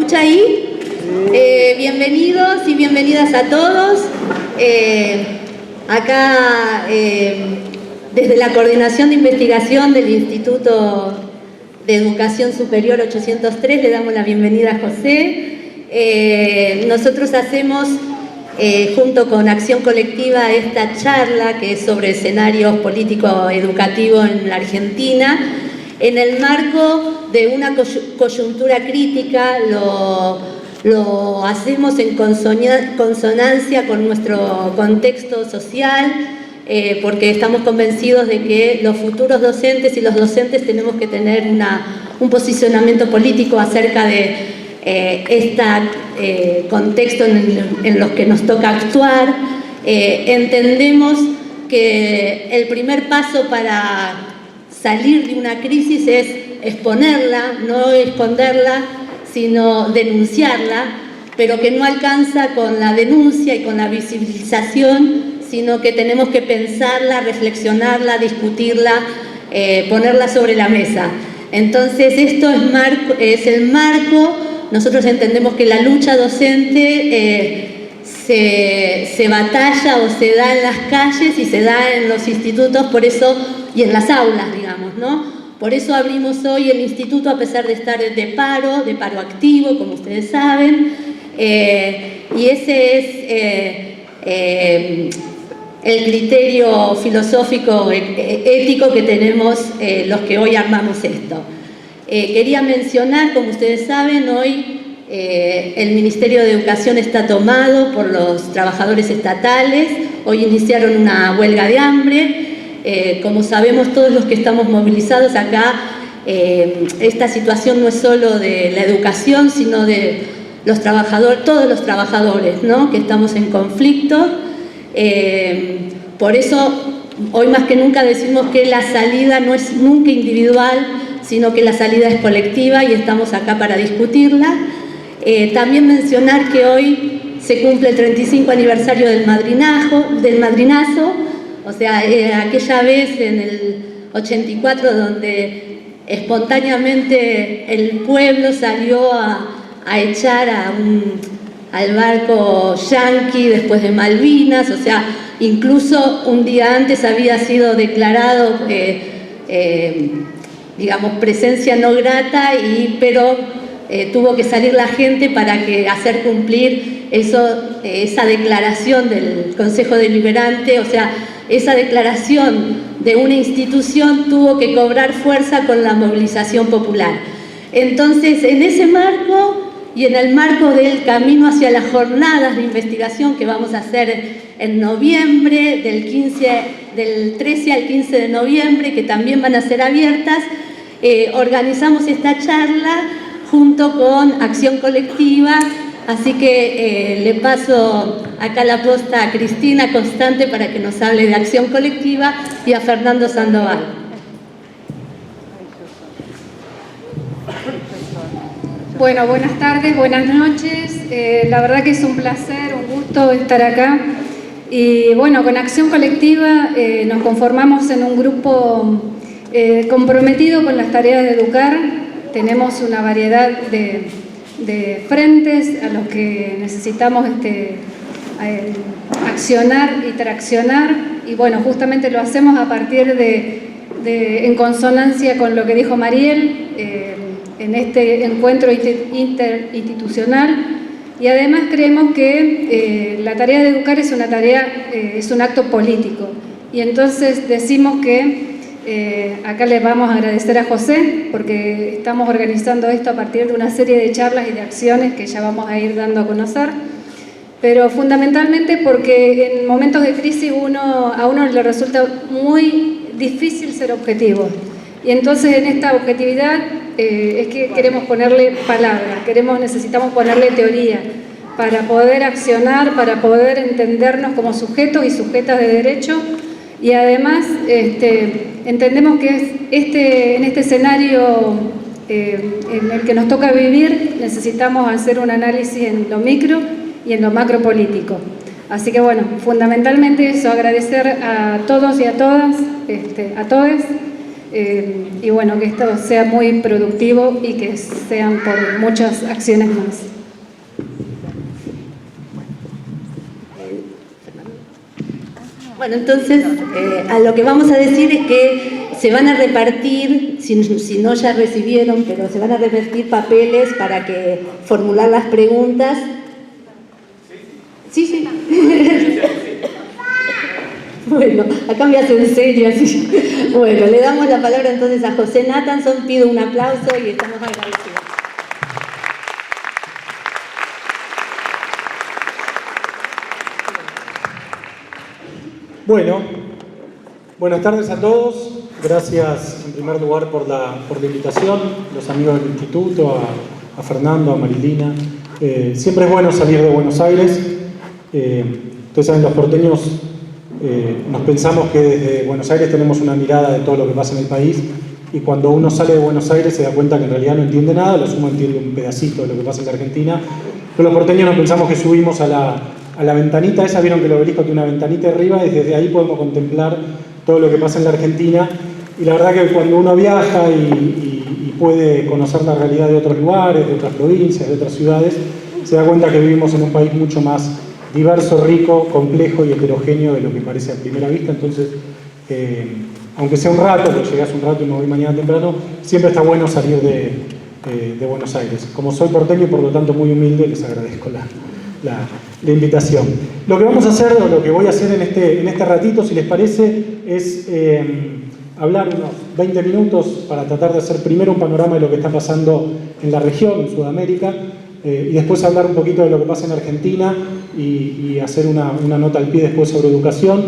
escucha ahí? Bienvenidos y bienvenidas a todos. Acá, desde la Coordinación de Investigación del Instituto de Educación Superior 803, le damos la bienvenida a José. Nosotros hacemos, junto con Acción Colectiva, esta charla que es sobre escenarios político-educativos en la Argentina, en el marco de una coyuntura crítica. Lo hacemos en consonancia con nuestro contexto social, porque estamos convencidos de que los futuros docentes y los docentes tenemos que tener un posicionamiento político acerca de este contexto en los que nos toca actuar. Entendemos que el primer paso para salir de una crisis es exponerla, no esconderla, sino denunciarla, pero que no alcanza con la denuncia y con la visibilización, sino que tenemos que pensarla, reflexionarla, discutirla, ponerla sobre la mesa. Entonces esto es el marco. Nosotros entendemos que la lucha docente se batalla o se da en las calles y se da en los institutos, por eso, y en las aulas, digamos, ¿no? Por eso abrimos hoy el instituto, a pesar de estar de paro activo, como ustedes saben, y ese es el criterio filosófico, ético que tenemos los que hoy armamos esto. Quería mencionar, como ustedes saben, hoy el Ministerio de Educación está tomado por los trabajadores estatales. Hoy iniciaron una huelga de hambre. Como sabemos todos los que estamos movilizados acá, esta situación no es solo de la educación, sino de los trabajadores, todos los trabajadores, ¿no?, que estamos en conflicto. Por eso, hoy más que nunca decimos que la salida no es nunca individual, sino que la salida es colectiva y estamos acá para discutirla. También mencionar que hoy se cumple el 35 aniversario del madrinazo. O sea, aquella vez en el 84 donde espontáneamente el pueblo salió a echar al barco yanqui después de Malvinas. O sea, incluso un día antes había sido declarado, digamos, presencia no grata, pero tuvo que salir la gente para hacer cumplir esa declaración del Consejo Deliberante. O sea, esa declaración de una institución tuvo que cobrar fuerza con la movilización popular. Entonces, en ese marco y en el marco del camino hacia las jornadas de investigación que vamos a hacer en noviembre, del 13 al 15 de noviembre, que también van a ser abiertas, organizamos esta charla junto con Acción Colectiva. Así que le paso acá la posta a Cristina Constante para que nos hable de Acción Colectiva y a Fernando Sandoval. Bueno, buenas tardes, buenas noches. La verdad que es un placer, un gusto estar acá. Y bueno, con Acción Colectiva nos conformamos en un grupo comprometido con las tareas de educar. Tenemos una variedad de frentes a los que necesitamos accionar y traccionar, y bueno, justamente lo hacemos a partir en consonancia con lo que dijo Mariel en este encuentro interinstitucional, y además creemos que la tarea de educar es un acto político, y entonces decimos que acá les vamos a agradecer a José porque estamos organizando esto a partir de una serie de charlas y de acciones que ya vamos a ir dando a conocer, pero fundamentalmente porque en momentos de crisis a uno le resulta muy difícil ser objetivo, y entonces en esta objetividad es que queremos ponerle palabras, necesitamos ponerle teoría para poder accionar, para poder entendernos como sujetos y sujetas de derecho. Y además entendemos que en este escenario en el que nos toca vivir necesitamos hacer un análisis en lo micro y en lo macro político. Así que bueno, fundamentalmente eso, agradecer a todos y a todas, a todos y bueno, que esto sea muy productivo y que sean por muchas acciones más. Bueno, entonces, a lo que vamos a decir es que se van a repartir, si no ya recibieron, pero se van a repartir papeles para que formular las preguntas. Sí. Bueno, acá me hacen serio así. Bueno, le damos la palabra entonces a José Nathanson, pido un aplauso y estamos agradecidos. Bueno, buenas tardes a todos. Gracias en primer lugar por la invitación, los amigos del instituto, a Fernando, a Marilina. Siempre es bueno salir de Buenos Aires. Ustedes saben, los porteños nos pensamos que desde Buenos Aires tenemos una mirada de todo lo que pasa en el país, y cuando uno sale de Buenos Aires se da cuenta que en realidad no entiende nada, lo sumo entiende un pedacito de lo que pasa en la Argentina, pero los porteños nos pensamos que subimos a la ventanita esa, vieron que el obelisco tiene una ventanita arriba, y desde ahí podemos contemplar todo lo que pasa en la Argentina, y la verdad que cuando uno viaja y puede conocer la realidad de otros lugares, de otras provincias, de otras ciudades, se da cuenta que vivimos en un país mucho más diverso, rico, complejo y heterogéneo de lo que parece a primera vista. Entonces, aunque sea un rato, porque llegas un rato y me voy mañana temprano, siempre está bueno salir de Buenos Aires. Como soy porteño y por lo tanto muy humilde, les agradezco la invitación. Lo que vamos a hacer, o lo que voy a hacer en este ratito, si les parece, es hablar unos 20 minutos para tratar de hacer primero un panorama de lo que está pasando en la región, en Sudamérica, y después hablar un poquito de lo que pasa en Argentina y hacer una nota al pie después sobre educación,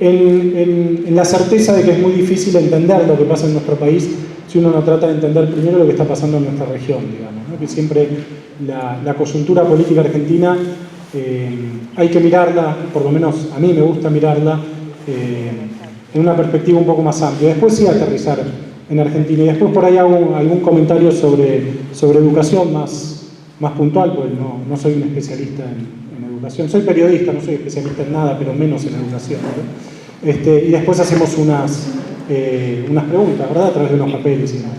en la certeza de que es muy difícil entender lo que pasa en nuestro país si uno no trata de entender primero lo que está pasando en nuestra región, digamos, ¿no? Que siempre la coyuntura política argentina hay que mirarla, por lo menos a mí me gusta mirarla, en una perspectiva un poco más amplia. Después sí aterrizar en Argentina, y después por ahí hago algún comentario sobre educación más puntual, porque no soy un especialista en educación. Soy periodista, no soy especialista en nada, pero menos en educación, ¿no? Y después hacemos unas preguntas, ¿verdad? A través de unos papeles y demás.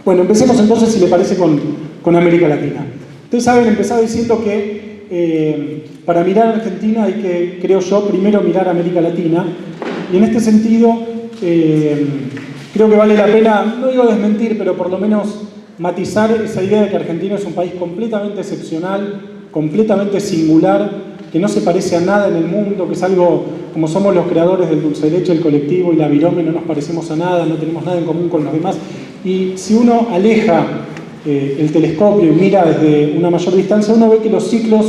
Bueno, empecemos entonces, si le parece, con América Latina. Ustedes saben, empezaba diciendo que para mirar a Argentina hay que, creo yo, primero mirar a América Latina, y en este sentido creo que vale la pena, no digo desmentir, pero por lo menos matizar esa idea de que Argentina es un país completamente excepcional, completamente singular, que no se parece a nada en el mundo, que es algo, como somos los creadores del dulce de leche, el colectivo y la virome, no nos parecemos a nada, no tenemos nada en común con los demás. Y si uno aleja el telescopio y mira desde una mayor distancia, uno ve que los ciclos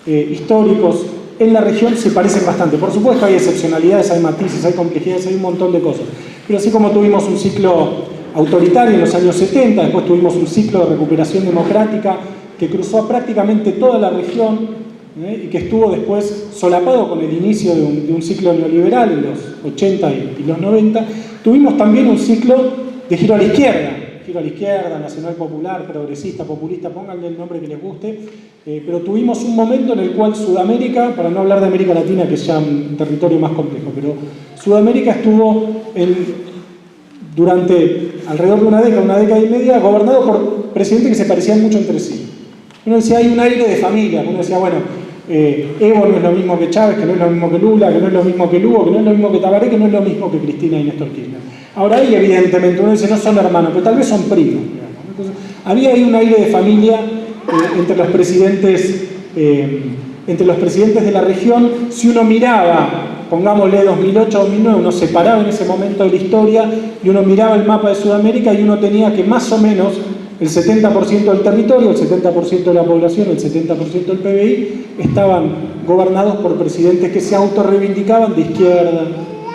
históricos en la región se parecen bastante. Por supuesto hay excepcionalidades, hay matices, hay complejidades, hay un montón de cosas. Pero así como tuvimos un ciclo autoritario en los años 70, después tuvimos un ciclo de recuperación democrática que cruzó a prácticamente toda la región, y que estuvo después solapado con el inicio de un ciclo neoliberal en los 80 y los 90, tuvimos también un ciclo de giro a la izquierda, nacional popular, progresista, populista, pónganle el nombre que les guste, pero tuvimos un momento en el cual Sudamérica, para no hablar de América Latina, que es ya un territorio más complejo, pero Sudamérica estuvo durante alrededor de una década y media, gobernado por presidentes que se parecían mucho entre sí. Uno decía, hay un aire de familia. Uno decía, bueno, Evo no es lo mismo que Chávez, que no es lo mismo que Lula, que no es lo mismo que Lugo, que no es lo mismo que Tabaré, que no es lo mismo que Cristina y Néstor Kirchner. Ahora ahí, evidentemente, uno dice, no son hermanos, pero tal vez son primos. Entonces, había ahí un aire de familia entre los presidentes de la región. Si uno miraba, pongámosle 2008-2009, uno se paraba en ese momento de la historia y uno miraba el mapa de Sudamérica y uno tenía que más o menos el 70% del territorio, el 70% de la población, el 70% del PBI estaban gobernados por presidentes que se autorreivindicaban de izquierda,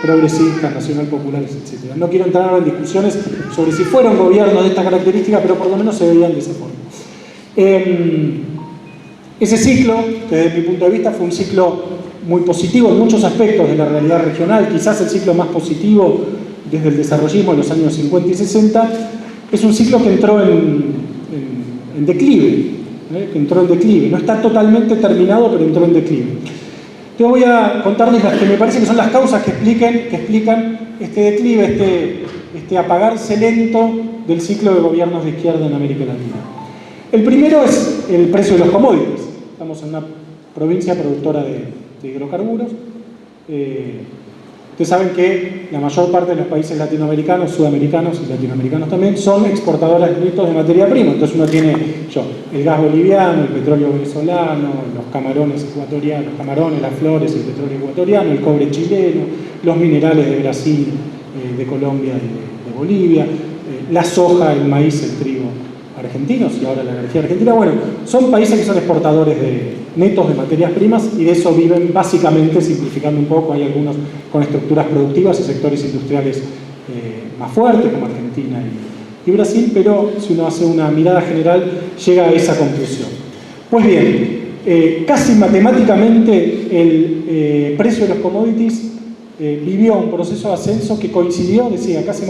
progresistas, nacional populares, etc. No quiero entrar ahora en discusiones sobre si fueron gobiernos de esta característica, pero por lo menos se veían de esa forma. Ese ciclo, que desde mi punto de vista fue un ciclo muy positivo en muchos aspectos de la realidad regional, quizás el ciclo más positivo desde el desarrollismo en los años 50 y 60, es un ciclo que entró en declive, no está totalmente terminado, pero entró en declive. Yo voy a contarles las que me parece que son las causas que explican este declive, este apagarse lento del ciclo de gobiernos de izquierda en América Latina. El primero es el precio de los commodities. Estamos en una provincia productora de hidrocarburos. Ustedes saben que la mayor parte de los países latinoamericanos, sudamericanos y latinoamericanos también, son exportadores netos de materia prima. Entonces uno tiene el gas boliviano, el petróleo venezolano, los camarones ecuatorianos, los camarones, las flores, el petróleo ecuatoriano, el cobre chileno, los minerales de Brasil, de Colombia y de Bolivia, la soja, el maíz, el trigo argentinos y ahora la energía argentina. Bueno, son países que son exportadores netos de materias primas y de eso viven básicamente, simplificando un poco. Hay algunos con estructuras productivas y sectores industriales más fuertes como Argentina y Brasil, pero si uno hace una mirada general llega a esa conclusión. Pues bien, casi matemáticamente el precio de los commodities vivió un proceso de ascenso que coincidió, decía, casi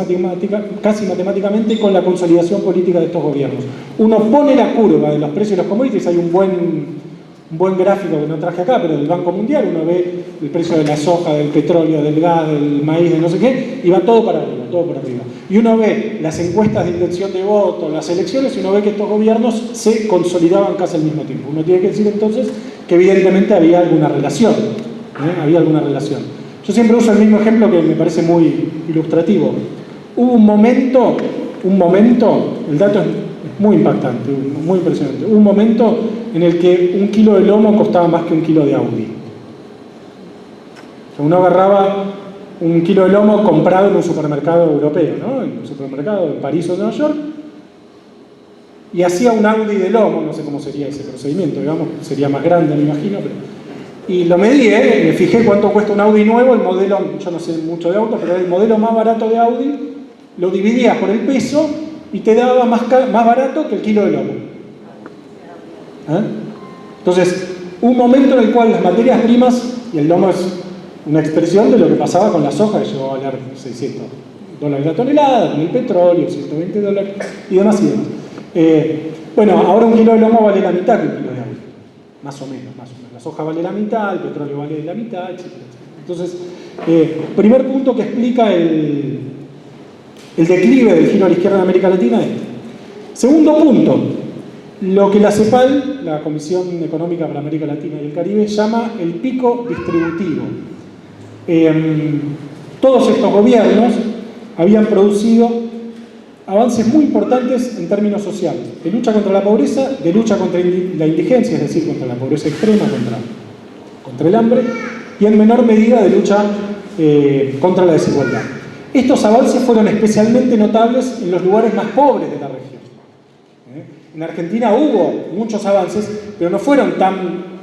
matemáticamente con la consolidación política de estos gobiernos. Uno pone la curva de los precios de los commodities, hay un buen gráfico que no traje acá, pero del Banco Mundial, uno ve el precio de la soja, del petróleo, del gas, del maíz, de no sé qué, y va todo para arriba, todo para arriba. Y uno ve las encuestas de intención de voto, las elecciones, y uno ve que estos gobiernos se consolidaban casi al mismo tiempo. Uno tiene que decir entonces que evidentemente había alguna relación, había alguna relación. Yo siempre uso el mismo ejemplo que me parece muy ilustrativo. Hubo un momento, el dato es muy impactante, muy impresionante. Hubo un momento en el que un kilo de lomo costaba más que un kilo de Audi. O sea, uno agarraba un kilo de lomo comprado en un supermercado europeo, ¿no? En un supermercado en París o en Nueva York, y hacía un Audi de lomo, no sé cómo sería ese procedimiento, digamos, sería más grande, me imagino, y lo medí, me fijé cuánto cuesta un Audi nuevo, el modelo, yo no sé mucho de autos, pero el modelo más barato de Audi, lo dividías por el peso y te daba más barato que el kilo de lomo. Entonces, un momento en el cual las materias primas, y el lomo es una expresión de lo que pasaba con la soja, que llegó a valer $600 la tonelada, con el petróleo, $120 y demás y demás. Bueno, ahora un kilo de lomo vale la mitad que un kilo de Audi, más o menos. La soja vale la mitad, el petróleo vale la mitad, etc. Entonces, primer punto que explica el declive del giro a la izquierda en América Latina es este. Segundo punto, lo que la CEPAL, la Comisión Económica para América Latina y el Caribe, llama el pico distributivo. Todos estos gobiernos habían producido avances muy importantes en términos sociales, de lucha contra la pobreza, de lucha contra la indigencia, es decir, contra la pobreza extrema, contra el hambre, y en menor medida de lucha contra la desigualdad. Estos avances fueron especialmente notables en los lugares más pobres de la región. En Argentina hubo muchos avances, pero no fueron tan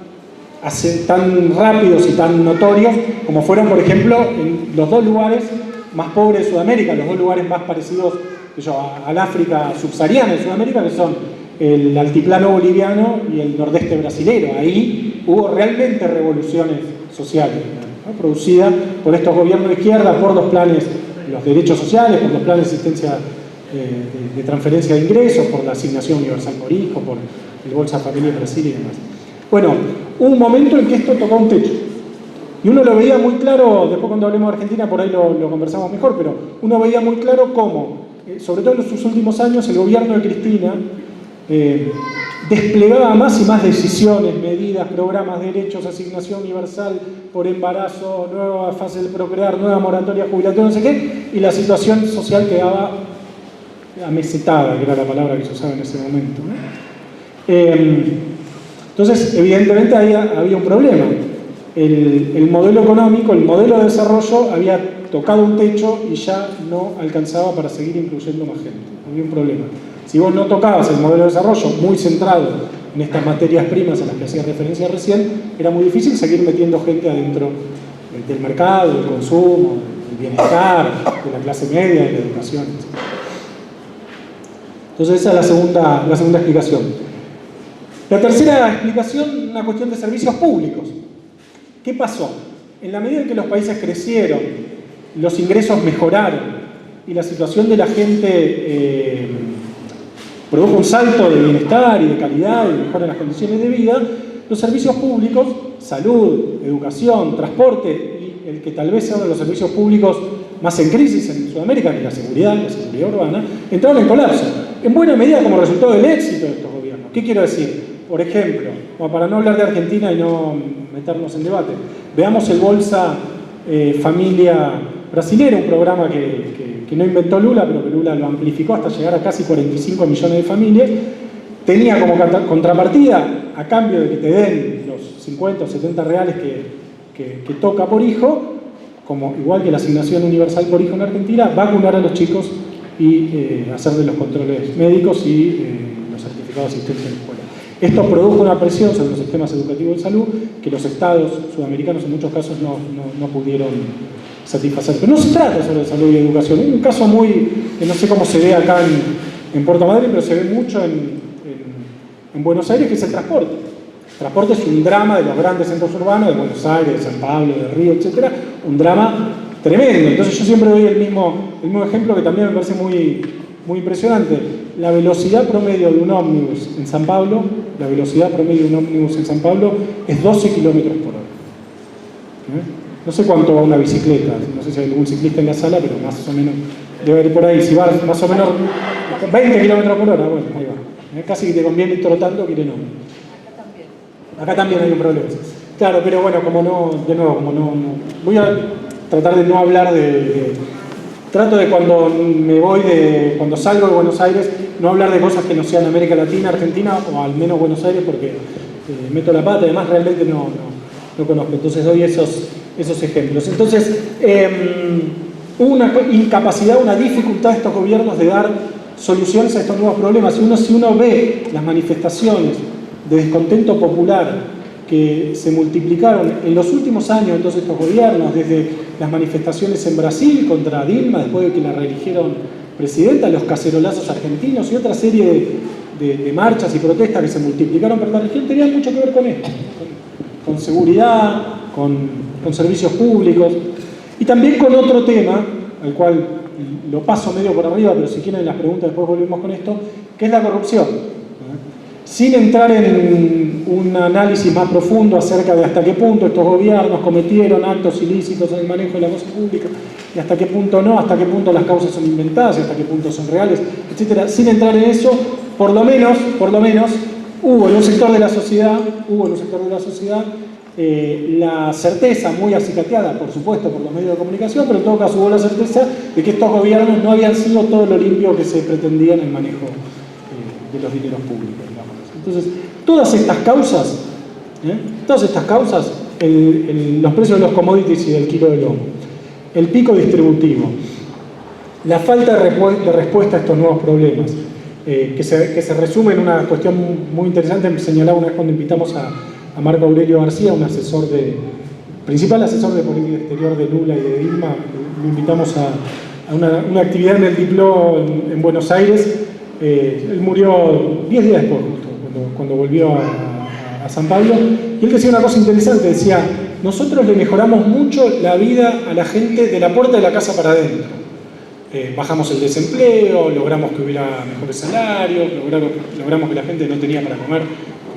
rápidos y tan notorios como fueron, por ejemplo, en los dos lugares más pobres de Sudamérica, los dos lugares más parecidos al África subsahariana de Sudamérica, que son el altiplano boliviano y el nordeste brasilero. Ahí hubo realmente revoluciones sociales, ¿no? Producidas por estos gobiernos de izquierda, por los planes, los derechos sociales, por los planes de asistencia de transferencia de ingresos, por la asignación universal por hijo, por el Bolsa Familia Brasil y demás. Bueno, hubo un momento en que esto tocó un techo. Y uno lo veía muy claro, después cuando hablemos de Argentina por ahí lo conversamos mejor, pero uno veía muy claro cómo, sobre todo en sus últimos años, el gobierno de Cristina desplegaba más y más decisiones, medidas, programas, derechos, asignación universal por embarazo, nueva fase de procrear, nueva moratoria jubilatoria, no sé qué, y la situación social quedaba amesetada, que era la palabra que se usaba en ese momento, ¿no? Entonces, evidentemente había un problema. El modelo económico, el modelo de desarrollo había tocado un techo y ya no alcanzaba para seguir incluyendo más gente. Había un problema. Si vos no tocabas el modelo de desarrollo muy centrado en estas materias primas a las que hacía referencia recién, era muy difícil seguir metiendo gente adentro del mercado, del consumo, del bienestar, de la clase media, de la educación, etc. Entonces esa es la segunda explicación. La tercera explicación, una cuestión de servicios públicos. ¿Qué pasó? En la medida en que los países crecieron, los ingresos mejoraron y la situación de la gente produjo un salto de bienestar y de calidad y mejora en las condiciones de vida, los servicios públicos, salud, educación, transporte y el que tal vez sea uno de los servicios públicos más en crisis en Sudamérica, que es la seguridad urbana, entraron en colapso, en buena medida como resultado del éxito de estos gobiernos. ¿Qué quiero decir? Por ejemplo, para no hablar de Argentina y no meternos en debate, veamos el Bolsa Familia Brasilero, un programa que no inventó Lula, pero que Lula lo amplificó hasta llegar a casi 45 millones de familias. Tenía como contrapartida, a cambio de que te den los 50 o 70 reales que toca por hijo, como igual que la asignación universal por hijo en Argentina, vacunar a los chicos y hacerle los controles médicos y los certificados de asistencia en la escuela. Esto produjo una presión sobre los sistemas educativos de salud que los estados sudamericanos en muchos casos no pudieron satisfacer. Pero no se trata solo de salud y educación. Hay un caso que no sé cómo se ve acá en Puerto Madryn, pero se ve mucho en Buenos Aires, que es el transporte. El transporte es un drama de los grandes centros urbanos, de Buenos Aires, de San Pablo, de Río, etc. Un drama tremendo. Entonces yo siempre doy el mismo ejemplo que también me parece muy impresionante. La velocidad promedio de un ómnibus en San Pablo, es 12 kilómetros por hora. No sé cuánto va una bicicleta, no sé si hay algún ciclista en la sala, pero más o menos debe ir por ahí. Si va más o menos 20 kilómetros por hora, bueno, ahí va. Casi que te conviene ir trotando que no. Acá también hay un problema. Claro, pero bueno, voy a tratar de no hablar trato de cuando salgo de Buenos Aires, no hablar de cosas que no sean América Latina, Argentina, o al menos Buenos Aires, porque meto la pata, además realmente no conozco. Entonces doy esos ejemplos. Entonces, hubo una incapacidad, una dificultad de estos gobiernos de dar soluciones a estos nuevos problemas. Si uno ve las manifestaciones de descontento popular que se multiplicaron en los últimos años de todos estos gobiernos, desde las manifestaciones en Brasil contra Dilma, después de que la reeligieron presidenta, los cacerolazos argentinos y otra serie de marchas y protestas que se multiplicaron por la región, tenían mucho que ver con esto, con seguridad, con servicios públicos, y también con otro tema, al cual lo paso medio por arriba, pero si quieren en las preguntas después volvemos con esto, que es la corrupción. Sin entrar en un análisis más profundo acerca de hasta qué punto estos gobiernos cometieron actos ilícitos en el manejo de la cosa pública, y hasta qué punto no, hasta qué punto las causas son inventadas, y hasta qué punto son reales, etc. Sin entrar en eso, por lo menos, hubo en un sector de la sociedad, la certeza, muy acicateada, por supuesto, por los medios de comunicación, pero en todo caso hubo la certeza de que estos gobiernos no habían sido todo lo limpio que se pretendía en el manejo de los dineros públicos, digamos. Entonces, todas estas causas, los precios de los commodities y del kilo de lomo, el pico distributivo, la falta de respuesta a estos nuevos problemas, que se resume en una cuestión muy interesante. Me señalaba una vez cuando invitamos a Marco Aurelio García, principal asesor de política exterior de Lula y de Dilma. Lo invitamos a una actividad en el Diplo en Buenos Aires. Él murió 10 días después, justo, cuando volvió a San Pablo, y él decía una cosa interesante, decía: nosotros le mejoramos mucho la vida a la gente de la puerta de la casa para adentro. Bajamos el desempleo, logramos que hubiera mejores salarios, logramos que la gente no tenía para comer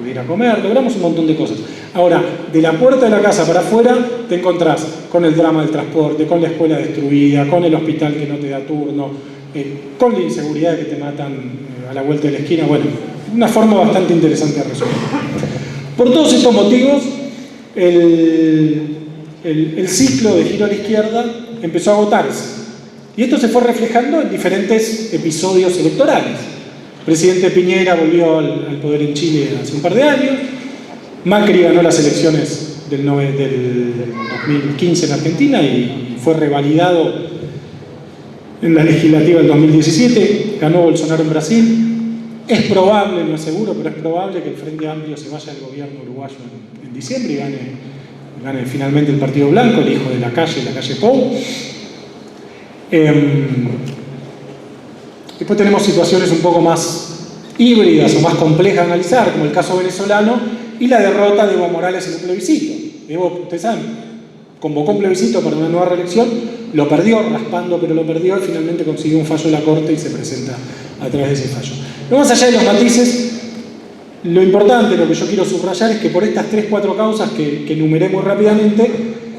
pudiera comer, logramos un montón de cosas. Ahora, de la puerta de la casa para afuera te encontrás con el drama del transporte, con la escuela destruida, con el hospital que no te da turno, con la inseguridad que te matan a la vuelta de la esquina. Bueno, una forma bastante interesante de resolver. Por todos estos motivos, el ciclo de giro a la izquierda empezó a agotarse. Y esto se fue reflejando en diferentes episodios electorales. El presidente Piñera volvió al poder en Chile hace un par de años. Macri ganó las elecciones del 2015 en Argentina y fue revalidado en la legislativa del 2017. Ganó Bolsonaro en Brasil. Es probable, no es seguro, pero es probable que el Frente Amplio se vaya al gobierno uruguayo en diciembre y gane finalmente el Partido Blanco, el hijo de la calle Pou. Después tenemos situaciones un poco más híbridas o más complejas de analizar, como el caso venezolano y la derrota de Evo Morales en el plebiscito. Evo, ustedes saben, convocó un plebiscito para una nueva reelección, lo perdió, raspando, pero lo perdió, y finalmente consiguió un fallo de la Corte y se presenta a través de ese fallo. No más allá de los matices, lo importante, lo que yo quiero subrayar es que por estas 3-4 causas que enumeré muy rápidamente,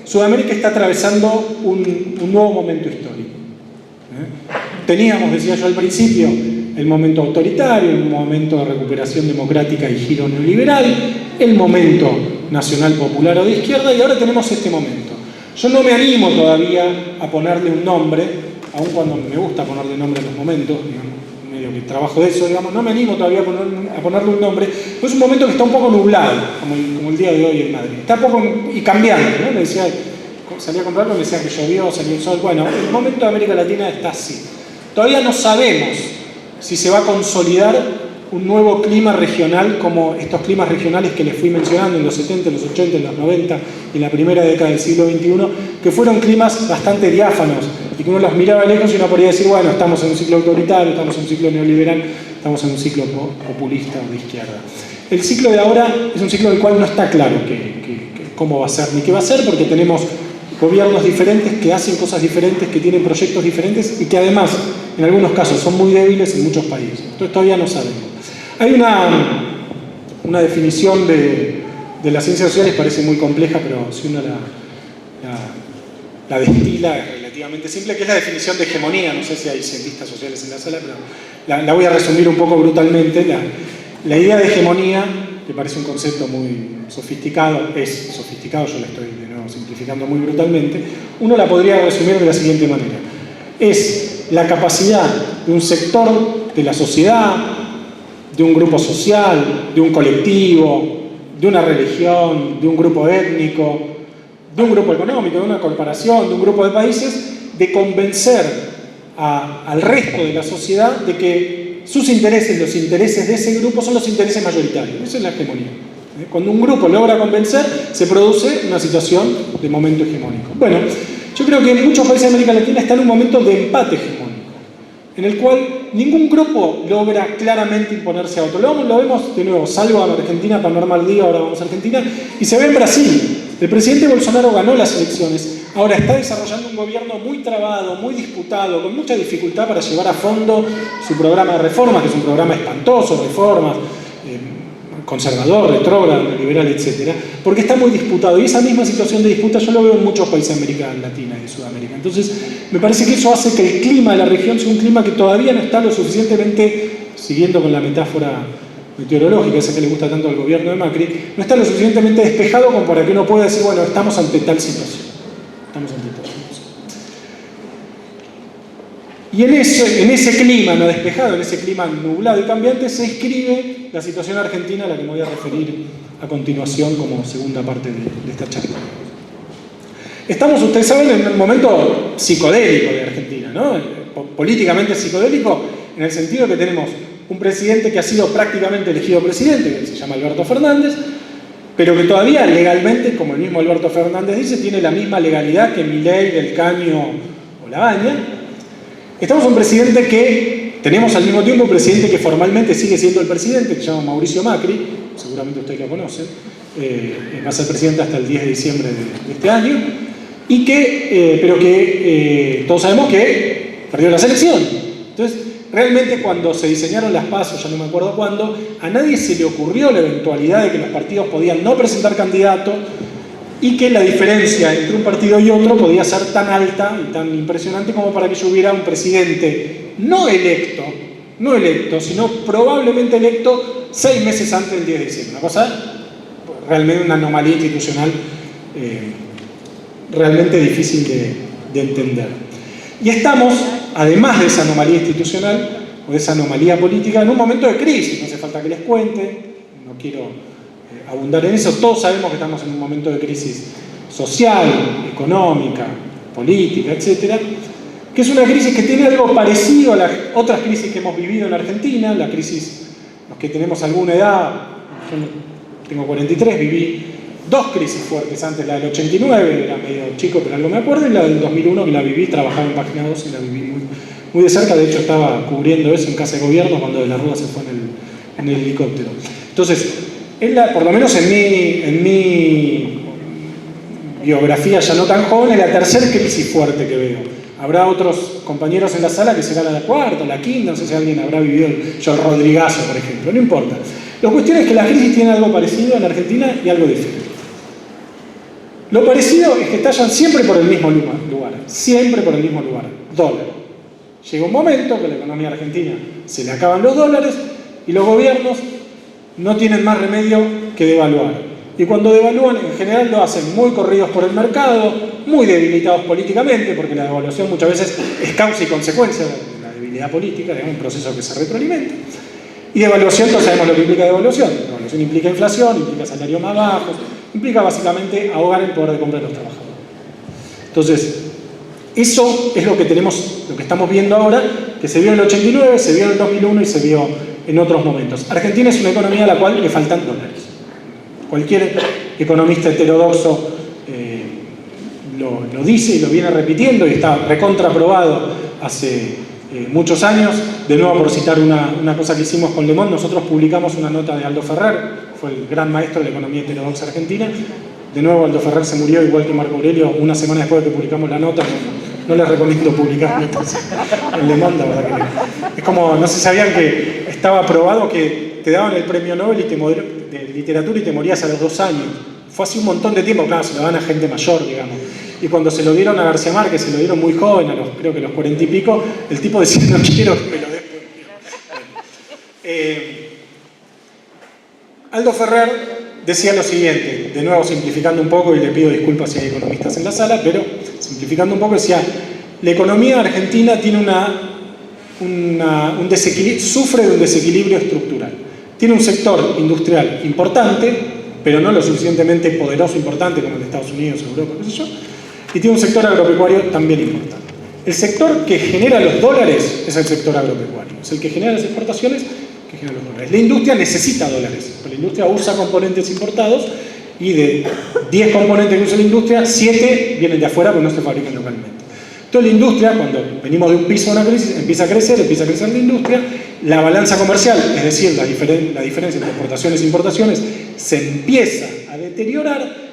Sudamérica está atravesando un nuevo momento histórico. Teníamos, decía yo al principio, el momento autoritario, el momento de recuperación democrática y giro neoliberal, el momento nacional popular o de izquierda, y ahora tenemos este momento. Yo no me animo todavía a ponerle un nombre, aun cuando me gusta ponerle nombre a los momentos, digamos, medio que trabajo de eso, digamos, no me animo todavía a ponerle un nombre, pues es un momento que está un poco nublado, como el día de hoy en Madrid. Está un poco y cambiante, ¿no? Me decía, salí a comprarlo, me decía que llovió, salió el sol. Bueno, el momento de América Latina está así. Todavía no sabemos si se va a consolidar un nuevo clima regional como estos climas regionales que les fui mencionando en los 70, en los 80, en los 90 y en la primera década del siglo XXI, que fueron climas bastante diáfanos y que uno los miraba de lejos y uno podría decir, bueno, estamos en un ciclo autoritario, estamos en un ciclo neoliberal, estamos en un ciclo populista o de izquierda. El ciclo de ahora es un ciclo del cual no está claro cómo va a ser ni qué va a ser, porque tenemos gobiernos diferentes que hacen cosas diferentes, que tienen proyectos diferentes y que además, en algunos casos, son muy débiles en muchos países. Entonces todavía no sabemos. Hay una definición de las ciencias sociales, parece muy compleja, pero si uno la destila es relativamente simple, que es la definición de hegemonía. No sé si hay cientistas sociales en la sala, pero la voy a resumir un poco brutalmente. La idea de hegemonía, que parece un concepto muy sofisticado, es sofisticado, yo la estoy de nuevo simplificando muy brutalmente, uno la podría resumir de la siguiente manera. Es la capacidad de un sector de la sociedad, de un grupo social, de un colectivo, de una religión, de un grupo étnico, de un grupo económico, de una corporación, de un grupo de países, de convencer al resto de la sociedad de que sus intereses, los intereses de ese grupo son los intereses mayoritarios. Esa es la hegemonía. Cuando un grupo logra convencer, se produce una situación de momento hegemónico. Bueno, yo creo que en muchos países de América Latina está en un momento de empate hegemónico, en el cual ningún grupo logra claramente imponerse a otro. Lo vemos de nuevo, salvo a Argentina, para no armar el día, ahora vamos a Argentina, y se ve en Brasil. El presidente Bolsonaro ganó las elecciones, ahora está desarrollando un gobierno muy trabado, muy disputado, con mucha dificultad para llevar a fondo su programa de reformas, que es un programa espantoso, reformas, conservador, retrógrado, liberal, etc., porque está muy disputado. Y esa misma situación de disputa yo lo veo en muchos países de América Latina y de Sudamérica. Entonces, me parece que eso hace que el clima de la región sea un clima que todavía no está lo suficientemente, siguiendo con la metáfora meteorológica, esa que le gusta tanto al gobierno de Macri, no está lo suficientemente despejado como para que uno pueda decir, bueno, estamos ante tal situación. Estamos ante tal situación. Y en ese clima no despejado, en ese clima nublado y cambiante, se escribe la situación argentina a la que me voy a referir a continuación como segunda parte de esta charla. Estamos, ustedes saben, en un momento psicodélico de Argentina, ¿no? Políticamente psicodélico, en el sentido que tenemos un presidente que ha sido prácticamente elegido presidente, que se llama Alberto Fernández, pero que todavía legalmente, como el mismo Alberto Fernández dice, tiene la misma legalidad que Milei, Del Caño o Labaña. Estamos un presidente que, tenemos al mismo tiempo un presidente que formalmente sigue siendo el presidente, que se llama Mauricio Macri, seguramente ustedes lo conocen, va a ser presidente hasta el 10 de diciembre de este año, y pero que todos sabemos que perdió las elecciones. Entonces, realmente cuando se diseñaron las PASO, ya no me acuerdo cuándo, a nadie se le ocurrió la eventualidad de que los partidos podían no presentar candidato y que la diferencia entre un partido y otro podía ser tan alta y tan impresionante como para que yo hubiera un presidente no electo, sino probablemente electo 6 meses antes del 10 de diciembre. Una cosa, realmente una anomalía institucional realmente difícil de entender. Y estamos, además de esa anomalía institucional o de esa anomalía política, en un momento de crisis. No hace falta que les cuente, no quiero abundar en eso. Todos sabemos que estamos en un momento de crisis social, económica, política, etcétera, que es una crisis que tiene algo parecido a las otras crisis que hemos vivido en Argentina, la crisis, los que tenemos alguna edad, yo tengo 43, viví 2 crisis fuertes antes, la del 89, era medio chico pero algo me acuerdo, y la del 2001 que la viví, trabajaba en Página 12 y la viví muy de cerca. De hecho estaba cubriendo eso en Casa de Gobierno cuando De la Rúa se fue en el helicóptero. Entonces, por lo menos en mi biografía ya no tan joven, es la tercera crisis fuerte que veo. Habrá otros compañeros en la sala que será la cuarta, la quinta, no sé si alguien habrá vivido el Rodrigazo, por ejemplo, no importa. La cuestión es que la crisis tiene algo parecido en Argentina y algo diferente. Lo parecido es que estallan siempre por el mismo lugar, siempre por el mismo lugar, dólar. Llega un momento que la economía argentina se le acaban los dólares y los gobiernos no tienen más remedio que devaluar. Y cuando devalúan, en general lo hacen muy corridos por el mercado, muy debilitados políticamente, porque la devaluación muchas veces es causa y consecuencia de la debilidad política, es un proceso que se retroalimenta. Y devaluación, todos sabemos lo que implica devaluación. Devaluación implica inflación, implica salarios más bajos, implica básicamente ahogar el poder de compra de los trabajadores. Entonces, eso es lo que tenemos, lo que estamos viendo ahora, que se vio en el 89, se vio en el 2001 y se vio en otros momentos. Argentina es una economía a la cual le faltan dólares. Cualquier economista heterodoxo lo dice y lo viene repitiendo y está recontraprobado hace muchos años. De nuevo, por citar una cosa que hicimos con Le Monde, nosotros publicamos una nota de Aldo Ferrer, fue el gran maestro de la economía heterodoxa argentina. De nuevo, Aldo Ferrer se murió igual que Marco Aurelio una semana después de que publicamos la nota. No les recomiendo publicar notas en Le Monde, la verdad que es como, no sé si sabían que estaba probado que te daban el premio Nobel de literatura y te morías a los 2 años. Fue hace un montón de tiempo, claro, se lo dan a gente mayor, digamos. Y cuando se lo dieron a García Márquez, se lo dieron muy joven, creo que a los 40 y pico, el tipo decía, no quiero que me lo des. Aldo Ferrer decía lo siguiente, de nuevo simplificando un poco, y le pido disculpas si hay economistas en la sala, pero simplificando un poco decía, la economía argentina tiene un desequilibrio, sufre de un desequilibrio estructural. Tiene un sector industrial importante, pero no lo suficientemente poderoso, importante como en Estados Unidos, Europa, qué sé yo, y tiene un sector agropecuario también importante. El sector que genera los dólares es el sector agropecuario, es el que genera las exportaciones, que genera los dólares. La industria necesita dólares, la industria usa componentes importados y de 10 componentes que usa la industria, 7 vienen de afuera porque no se fabrican localmente. Entonces la industria, cuando venimos de un piso a una crisis, empieza a crecer la industria, la balanza comercial, es decir, la diferencia entre exportaciones e importaciones, se empieza a deteriorar,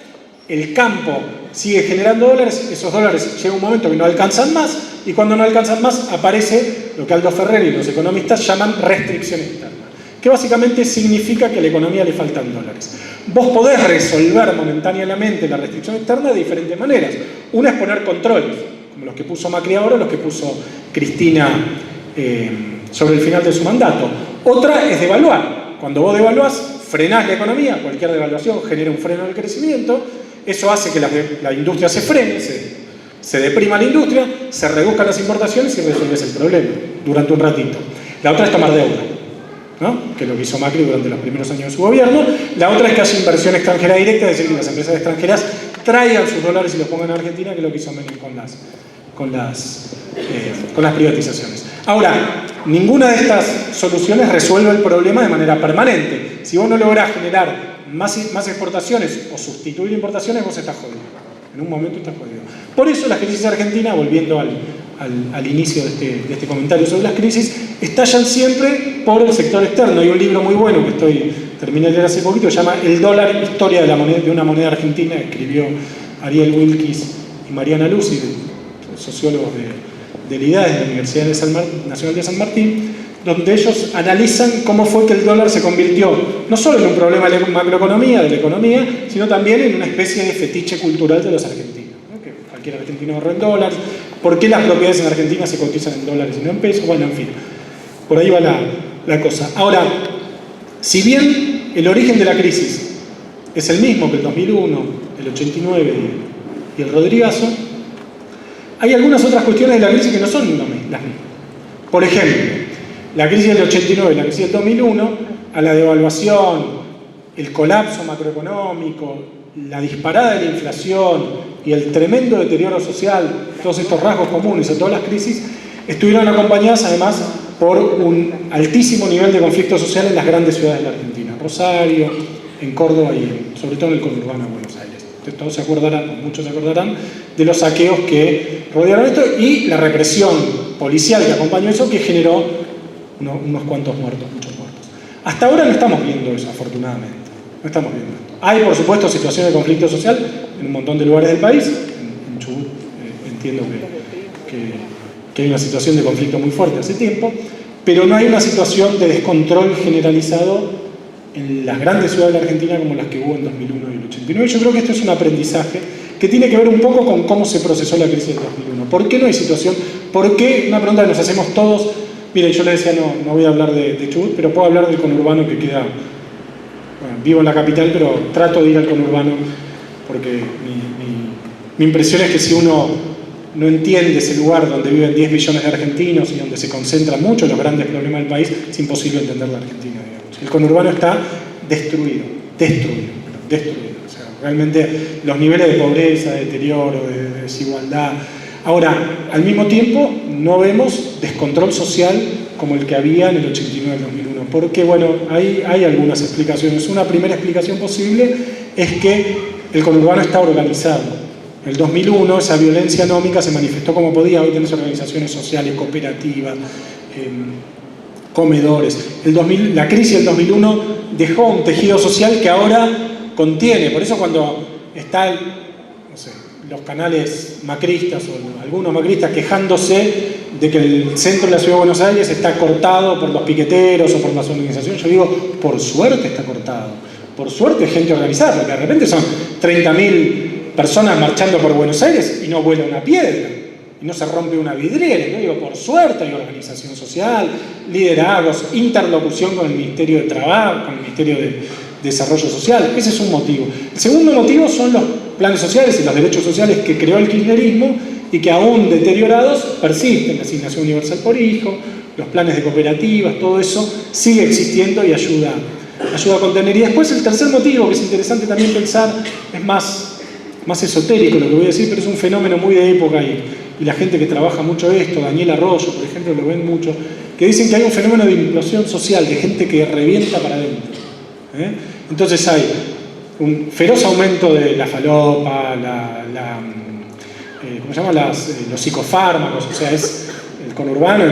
el campo sigue generando dólares, esos dólares llega un momento que no alcanzan más, y cuando no alcanzan más aparece lo que Aldo Ferrer y los economistas llaman restricción externa, que básicamente significa que a la economía le faltan dólares. Vos podés resolver momentáneamente la restricción externa de diferentes maneras. Una es poner controles, como los que puso Macri ahora, los que puso Cristina sobre el final de su mandato. Otra es devaluar. Cuando vos devaluás, frenás la economía, cualquier devaluación genera un freno del crecimiento, eso hace que la industria se frene, se deprima la industria, se reduzcan las importaciones y resuelves el problema durante un ratito. La otra es tomar deuda, ¿no? Que es lo que hizo Macri durante los primeros años de su gobierno. La otra es que haya inversión extranjera directa, es decir, que las empresas extranjeras traigan sus dólares y los pongan en Argentina, que es lo que hizo Menem con las privatizaciones. Ahora, ninguna de estas soluciones resuelve el problema de manera permanente. Si vos no lográs generar más exportaciones o sustituir importaciones, vos estás jodido. En un momento estás jodido. Por eso las crisis argentinas, volviendo al inicio de este comentario sobre las crisis, estallan siempre por el sector externo. Hay un libro muy bueno que terminé de leer hace poquito, se llama El dólar, historia de una moneda argentina, escribió Ariel Wilkis y Mariana Lucy, sociólogos del IDAES, de la Universidad Nacional de San Martín, donde ellos analizan cómo fue que el dólar se convirtió no solo en un problema de macroeconomía, de la economía, sino también en una especie de fetiche cultural de los argentinos, ¿no? Que cualquier argentino ahorra en dólares, por qué las propiedades en Argentina se cotizan en dólares y no en pesos, bueno, en fin, por ahí va la cosa. Ahora, si bien el origen de la crisis es el mismo que el 2001, el 89 y el Rodrigazo, hay algunas otras cuestiones de la crisis que no son las mismas. Por ejemplo, la crisis del 89 y la crisis del 2001, a la devaluación, el colapso macroeconómico, la disparada de la inflación y el tremendo deterioro social, todos estos rasgos comunes a todas las crisis, estuvieron acompañadas además por un altísimo nivel de conflicto social en las grandes ciudades de la Argentina, Rosario, en Córdoba y sobre todo en el conurbano de Buenos Aires. Todos se acordarán, muchos se acordarán, de los saqueos que rodearon esto y la represión policial que acompañó eso, que generó unos cuantos muertos, muchos muertos. Hasta ahora no estamos viendo eso, afortunadamente. No estamos viendo esto. Hay, por supuesto, situaciones de conflicto social en un montón de lugares del país. En Chubut entiendo que hay una situación de conflicto muy fuerte hace tiempo, pero no hay una situación de descontrol generalizado en las grandes ciudades de la Argentina como las que hubo en 2001 y el 89. Yo creo que esto es un aprendizaje que tiene que ver un poco con cómo se procesó la crisis del 2001. ¿Por qué no hay situación? ¿Por qué? Una pregunta que nos hacemos todos. Mire, yo le decía, no voy a hablar de Chubut, pero puedo hablar del conurbano que queda... Bueno, vivo en la capital, pero trato de ir al conurbano porque mi impresión es que si uno no entiende ese lugar donde viven 10 millones de argentinos y donde se concentran muchos los grandes problemas del país, es imposible entender la Argentina, digamos. El conurbano está destruido. O sea, realmente los niveles de pobreza, de deterioro, de desigualdad. Ahora, al mismo tiempo, no vemos descontrol social como el que había en el 89 del 2001. Porque, bueno, hay algunas explicaciones. Una primera explicación posible es que el conurbano está organizado. En el 2001 esa violencia anómica se manifestó como podía. Hoy tenés organizaciones sociales, cooperativas, comedores. La crisis del 2001 dejó un tejido social que ahora contiene. Por eso cuando está los canales macristas o algunos macristas quejándose de que el centro de la ciudad de Buenos Aires está cortado por los piqueteros o por las organizaciones, yo digo, por suerte está cortado. Por suerte es gente organizada, porque de repente son 30.000 personas marchando por Buenos Aires y no vuela una piedra, y no se rompe una vidriera. Yo digo, por suerte hay organización social, liderazgos, interlocución con el Ministerio de Trabajo, con el Ministerio de Desarrollo Social. Ese es un motivo. El segundo motivo son los planes sociales y los derechos sociales que creó el kirchnerismo y que aún deteriorados persisten. La asignación universal por hijo, los planes de cooperativas, todo eso sigue existiendo y ayuda a contener. Y después el tercer motivo, que es interesante también pensar, es más esotérico lo que voy a decir, pero es un fenómeno muy de época y la gente que trabaja mucho esto, Daniel Arroyo, por ejemplo, lo ven mucho, que dicen que hay un fenómeno de implosión social, de gente que revienta para adentro. Entonces hay un feroz aumento de la falopa, ¿cómo se llama? Los psicofármacos, o sea, es el conurbano,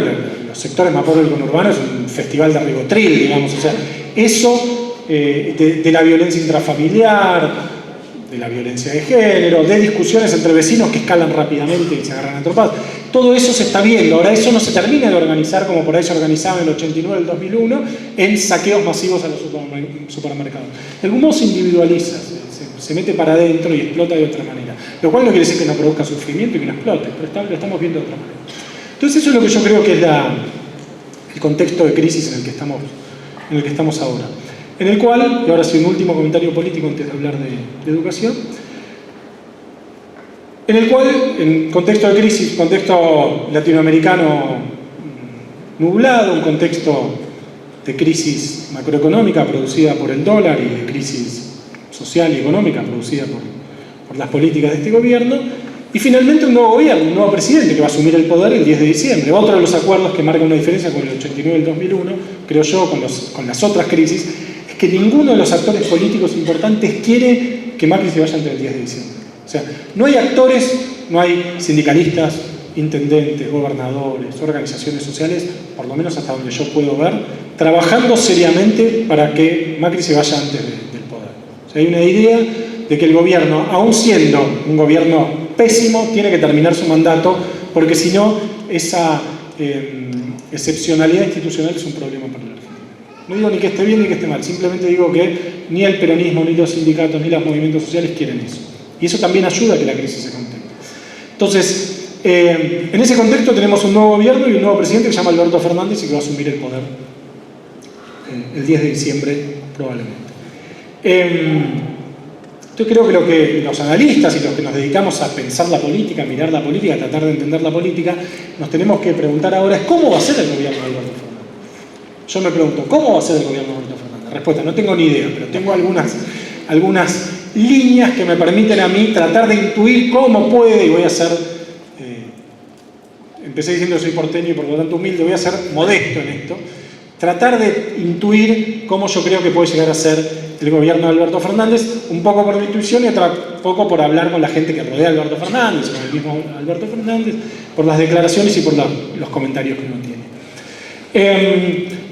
los sectores más pobres del conurbano es un festival de ribotril, digamos, o sea, eso de la violencia intrafamiliar, de la violencia de género, de discusiones entre vecinos que escalan rápidamente y se agarran a trompadas. Todo eso se está viendo. Ahora eso no se termina de organizar como por ahí se organizaba en el 89, el 2001, en saqueos masivos a los supermercados. De algún modo se individualiza, se mete para adentro y explota de otra manera. Lo cual no quiere decir que no produzca sufrimiento y que no explote, pero lo estamos viendo de otra manera. Entonces eso es lo que yo creo que es el contexto de crisis en el que estamos ahora. En el cual, y ahora sí un último comentario político antes de hablar de educación, en el cual, en contexto de crisis, contexto latinoamericano nublado, un contexto de crisis macroeconómica producida por el dólar y de crisis social y económica producida por las políticas de este gobierno, y finalmente un nuevo gobierno, un nuevo presidente que va a asumir el poder el 10 de diciembre. Otro de los acuerdos que marca una diferencia con el 89 y el 2001, creo yo, con las otras crisis, es que ninguno de los actores políticos importantes quiere que Macri se vaya antes del 10 de diciembre. O sea, no hay actores, no hay sindicalistas, intendentes, gobernadores, organizaciones sociales, por lo menos hasta donde yo puedo ver, trabajando seriamente para que Macri se vaya antes del poder. O sea, hay una idea de que el gobierno, aun siendo un gobierno pésimo, tiene que terminar su mandato, porque si no, esa excepcionalidad institucional es un problema para la Argentina. No digo ni que esté bien ni que esté mal, simplemente digo que ni el peronismo, ni los sindicatos, ni los movimientos sociales quieren eso. Y eso también ayuda a que la crisis se contenga. Entonces, en ese contexto tenemos un nuevo gobierno y un nuevo presidente que se llama Alberto Fernández y que va a asumir el poder el 10 de diciembre probablemente. Yo creo que lo que los analistas y los que nos dedicamos a pensar la política, a mirar la política, a tratar de entender la política, nos tenemos que preguntar ahora es ¿cómo va a ser el gobierno de Alberto Fernández? Yo me pregunto, ¿cómo va a ser el gobierno de Alberto Fernández? Respuesta, no tengo ni idea, pero tengo algunas líneas que me permiten a mí tratar de intuir cómo puede, y voy a ser, empecé diciendo que soy porteño y por lo tanto humilde, voy a ser modesto en esto, tratar de intuir cómo yo creo que puede llegar a ser el gobierno de Alberto Fernández, un poco por mi intuición y otro poco por hablar con la gente que rodea a Alberto Fernández, con el mismo Alberto Fernández, por las declaraciones y por los comentarios que uno tiene.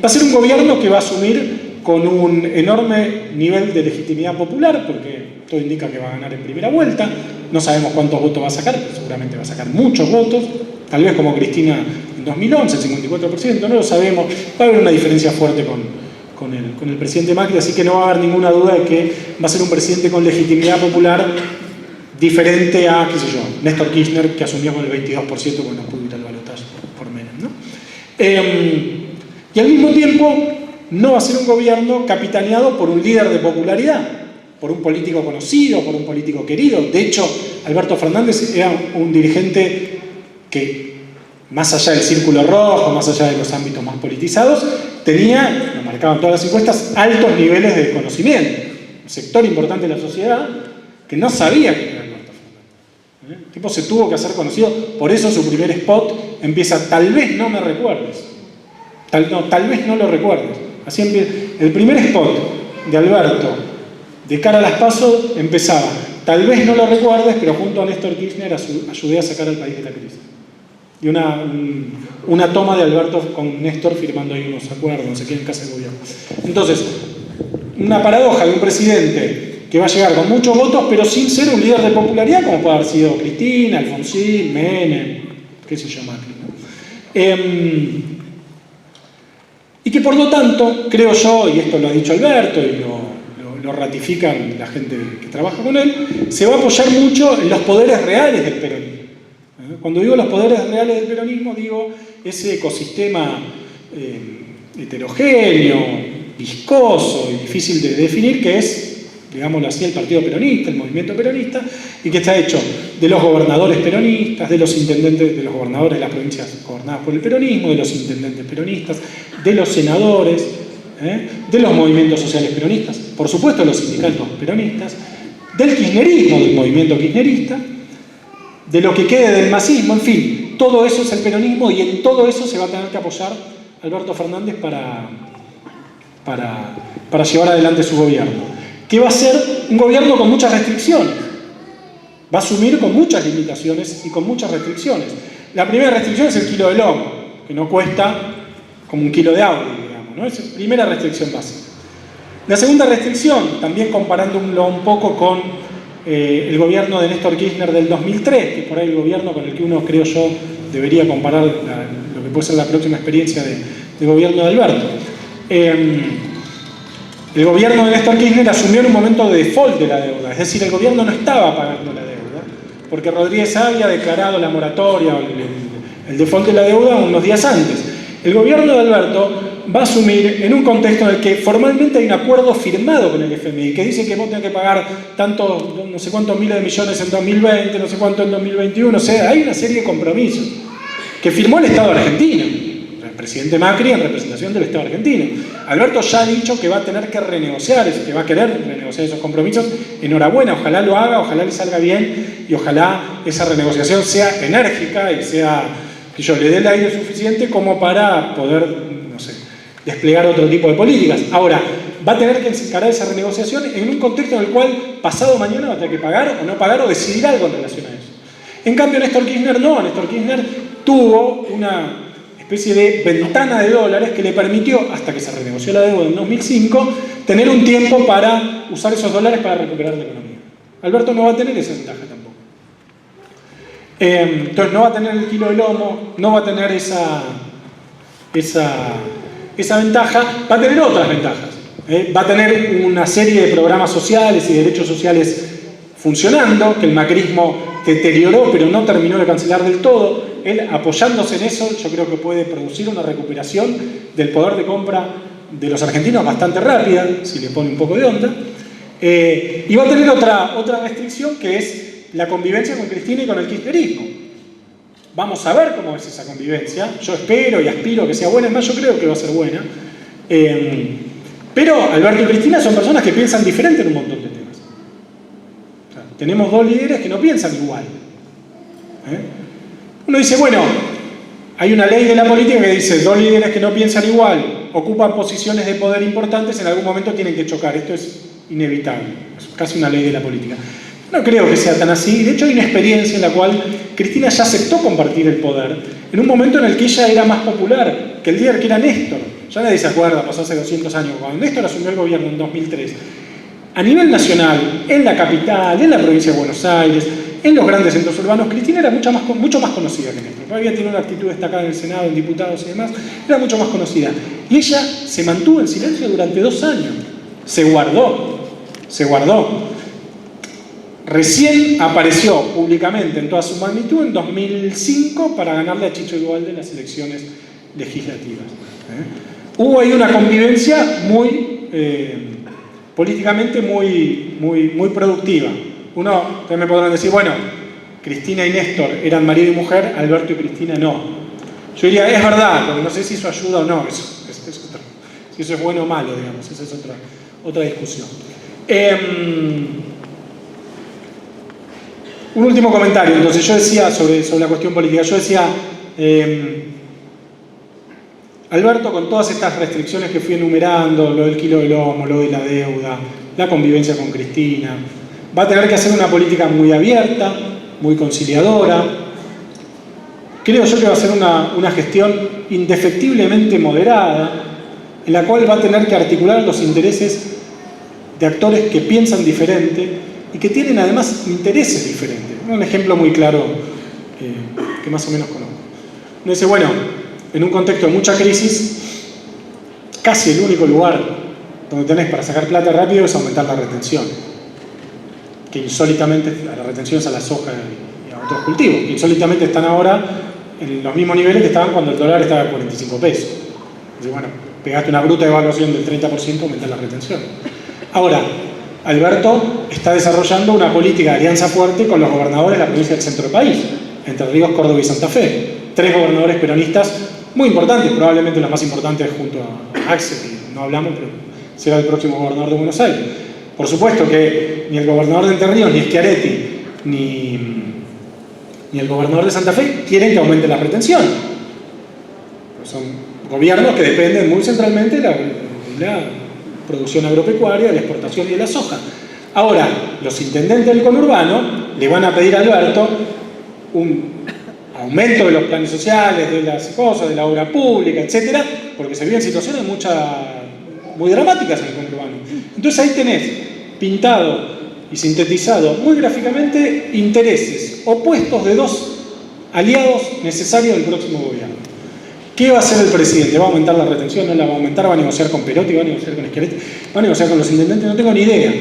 Va a ser un gobierno que va a asumir con un enorme nivel de legitimidad popular, porque todo indica que va a ganar en primera vuelta. No sabemos cuántos votos va a sacar, pero seguramente va a sacar muchos votos, tal vez como Cristina en 2011, el 54%, no lo sabemos. Va a haber una diferencia fuerte con el presidente Macri, así que no va a haber ninguna duda de que va a ser un presidente con legitimidad popular diferente a, qué sé yo, Néstor Kirchner, que asumió con el 22% porque no pudo ir al balotaje por menos, ¿no? Y al mismo tiempo no va a ser un gobierno capitaneado por un líder de popularidad, por un político conocido, por un político querido. De hecho, Alberto Fernández era un dirigente que, más allá del círculo rojo, más allá de los ámbitos más politizados, tenía, lo marcaban todas las encuestas, altos niveles de conocimiento. Un sector importante de la sociedad que no sabía quién era Alberto Fernández. El tipo se tuvo que hacer conocido, por eso su primer spot empieza: tal vez no me recuerdes. Tal vez no lo recuerdes. Así empieza. El primer spot de Alberto de cara a las PASO empezaba: tal vez no lo recuerdes, pero junto a Néstor Kirchner ayudé a sacar al país de la crisis. Y una toma de Alberto con Néstor firmando ahí unos acuerdos, no sé qué, en casa de gobierno. Entonces, una paradoja de un presidente que va a llegar con muchos votos, pero sin ser un líder de popularidad, como puede haber sido Cristina, Alfonsín, Menem, qué sé yo, Macri, ¿no? Y que por lo tanto, creo yo, y esto lo ha dicho Alberto y lo ratifican la gente que trabaja con él, se va a apoyar mucho en los poderes reales del peronismo. Cuando digo los poderes reales del peronismo, digo ese ecosistema heterogéneo, viscoso y difícil de definir, que es, digámoslo así, el Partido Peronista, el movimiento peronista, y que está hecho de los gobernadores peronistas, de los intendentes, de los gobernadores de las provincias gobernadas por el peronismo, de los intendentes peronistas, de los senadores, de los movimientos sociales peronistas, por supuesto de los sindicatos peronistas, del kirchnerismo, del movimiento kirchnerista, de lo que quede del masismo, en fin, todo eso es el peronismo, y en todo eso se va a tener que apoyar Alberto Fernández para llevar adelante su gobierno, que va a ser un gobierno con muchas restricciones, va a asumir con muchas limitaciones y con muchas restricciones. La primera restricción es el kilo de lomo, que no cuesta como un kilo de Audi, digamos, ¿no? Es la primera restricción básica. La segunda restricción, también comparándolo un poco con el gobierno de Néstor Kirchner del 2003, que es por ahí el gobierno con el que uno, creo yo, debería comparar lo que puede ser la próxima experiencia de gobierno de Alberto. El gobierno de Néstor Kirchner asumió en un momento de default de la deuda, es decir, el gobierno no estaba pagando la deuda, porque Rodríguez había declarado la moratoria o el default de la deuda unos días antes. El gobierno de Alberto va a asumir en un contexto en el que formalmente hay un acuerdo firmado con el FMI que dice que vos tenés que pagar tanto, no sé cuántos miles de millones en 2020, no sé cuánto en 2021, o sea, hay una serie de compromisos que firmó el Estado argentino, el presidente Macri en representación del Estado argentino. Alberto ya ha dicho que va a tener que renegociar eso, que va a querer renegociar esos compromisos. Enhorabuena, ojalá lo haga, ojalá le salga bien y ojalá esa renegociación sea enérgica y sea, que yo le dé el aire suficiente como para poder, no sé, desplegar otro tipo de políticas. Ahora, va a tener que encarar esa renegociación en un contexto en el cual pasado mañana va a tener que pagar o no pagar o decidir algo en relación a eso. En cambio, Néstor Kirchner no. Néstor Kirchner tuvo una especie de ventana de dólares que le permitió, hasta que se renegoció la deuda en 2005, tener un tiempo para usar esos dólares para recuperar la economía. Alberto no va a tener esa ventaja tampoco. Entonces no va a tener el kilo de lomo, no va a tener esa ventaja, va a tener otras ventajas. Va a tener una serie de programas sociales y derechos sociales funcionando, que el macrismo deterioró pero no terminó de cancelar del todo. Él, apoyándose en eso, yo creo que puede producir una recuperación del poder de compra de los argentinos bastante rápida, si le pone un poco de onda. Y va a tener otra restricción, que es la convivencia con Cristina y con el kirchnerismo. Vamos a ver cómo es esa convivencia. Yo espero y aspiro que sea buena, es más, yo creo que va a ser buena. Pero Alberto y Cristina son personas que piensan diferente en un montón de temas. O sea, tenemos dos líderes que no piensan igual. Uno dice, bueno, hay una ley de la política que dice, dos líderes que no piensan igual, ocupan posiciones de poder importantes, en algún momento tienen que chocar. Esto es inevitable, es casi una ley de la política. No creo que sea tan así. De hecho, hay una experiencia en la cual Cristina ya aceptó compartir el poder en un momento en el que ella era más popular que el líder que era Néstor. Ya nadie se acuerda, pasó hace 200 años, cuando Néstor asumió el gobierno en 2003. A nivel nacional, en la capital, en la provincia de Buenos Aires, en los grandes centros urbanos, Cristina era mucho más conocida que Néstor. Todavía tiene una actitud destacada en el Senado, en diputados y demás, era mucho más conocida. Y ella se mantuvo en silencio durante 2 años. Se guardó. recién apareció públicamente en toda su magnitud en 2005 para ganarle a Chicho Igualde en las elecciones legislativas. Hubo ahí una convivencia políticamente muy productiva. Ustedes me podrán decir, bueno, Cristina y Néstor eran marido y mujer, Alberto y Cristina no. Yo diría, es verdad, pero no sé si eso ayuda o no, si eso es bueno o malo, digamos, esa es otra discusión. Un último comentario, entonces yo decía sobre la cuestión política, yo decía, Alberto, con todas estas restricciones que fui enumerando, lo del kilo de lomo, lo de la deuda, la convivencia con Cristina, va a tener que hacer una política muy abierta, muy conciliadora. Creo yo que va a ser una gestión indefectiblemente moderada, en la cual va a tener que articular los intereses de actores que piensan diferente y que tienen además intereses diferentes. Un ejemplo muy claro que más o menos conozco. Uno dice, bueno, en un contexto de mucha crisis, casi el único lugar donde tenés para sacar plata rápido es aumentar la retención. Que insólitamente, la retención es a la soja y a otros cultivos, que insólitamente están ahora en los mismos niveles que estaban cuando el dólar estaba a 45 pesos. Entonces, bueno, pegaste una bruta devaluación del 30%, aumentar la retención. Ahora, Alberto está desarrollando una política de alianza fuerte con los gobernadores de la provincia del centro del país, Entre Ríos, Córdoba y Santa Fe. 3 gobernadores peronistas muy importantes, probablemente los más importantes junto a Axel, que no hablamos, pero será el próximo gobernador de Buenos Aires. Por supuesto que ni el gobernador de Entre Ríos, ni Schiaretti, ni el gobernador de Santa Fe quieren que aumente la retención. Son gobiernos que dependen muy centralmente de la producción agropecuaria, de la exportación y de la soja. Ahora, los intendentes del conurbano le van a pedir a Alberto un aumento de los planes sociales, de las cosas, de la obra pública, etcétera, porque se viven situaciones muy dramáticas en el conurbano. Entonces ahí tenés pintado y sintetizado muy gráficamente intereses opuestos de dos aliados necesarios del próximo gobierno. ¿Qué va a hacer el presidente? ¿Va a aumentar la retención? ¿No la va a aumentar? ¿Va a negociar con Perotti? ¿Va a negociar con Schiaretti? ¿Va a negociar con los intendentes? No tengo ni idea.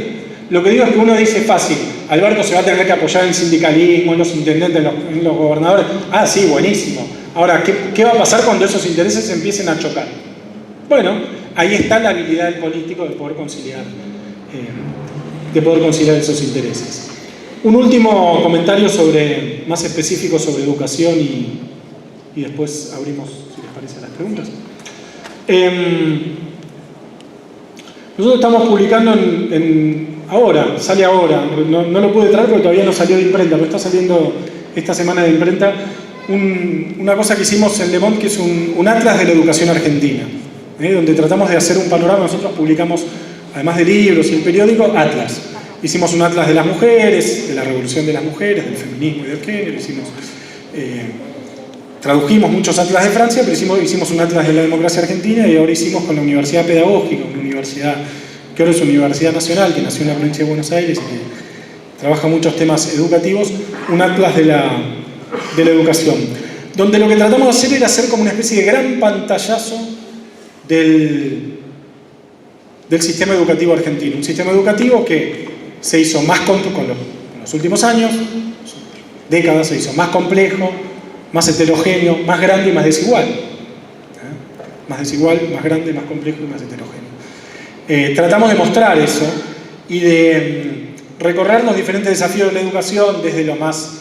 Lo que digo es que uno dice fácil, Alberto se va a tener que apoyar en el sindicalismo, en los intendentes, en los gobernadores. Ah, sí, buenísimo. Ahora, ¿qué va a pasar cuando esos intereses empiecen a chocar? Bueno, ahí está la habilidad del político de poder conciliar esos intereses. Un último comentario más específico sobre educación y después abrimos, si les parece, las preguntas. Nosotros estamos publicando sale ahora, no lo pude traer porque todavía no salió de imprenta, pero está saliendo esta semana de imprenta una cosa que hicimos en Le Monde, que es un atlas de la educación argentina, donde tratamos de hacer un panorama. Nosotros publicamos, además de libros y el periódico, atlas. Hicimos un atlas de las mujeres, de la revolución de las mujeres, del feminismo y del género, tradujimos muchos atlas de Francia, pero hicimos un atlas de la democracia argentina y ahora hicimos con la Universidad Pedagógica, una universidad que ahora es Universidad Nacional, que nació en la provincia de Buenos Aires y que trabaja muchos temas educativos, un atlas de la educación, donde lo que tratamos de hacer era hacer como una especie de gran pantallazo del sistema educativo argentino. Un sistema educativo que se hizo más con los últimos años, décadas, se hizo más complejo, más heterogéneo, más grande y más desigual. Más desigual, más grande, más complejo y más heterogéneo. Tratamos de mostrar eso y de recorrer los diferentes desafíos de la educación, desde los más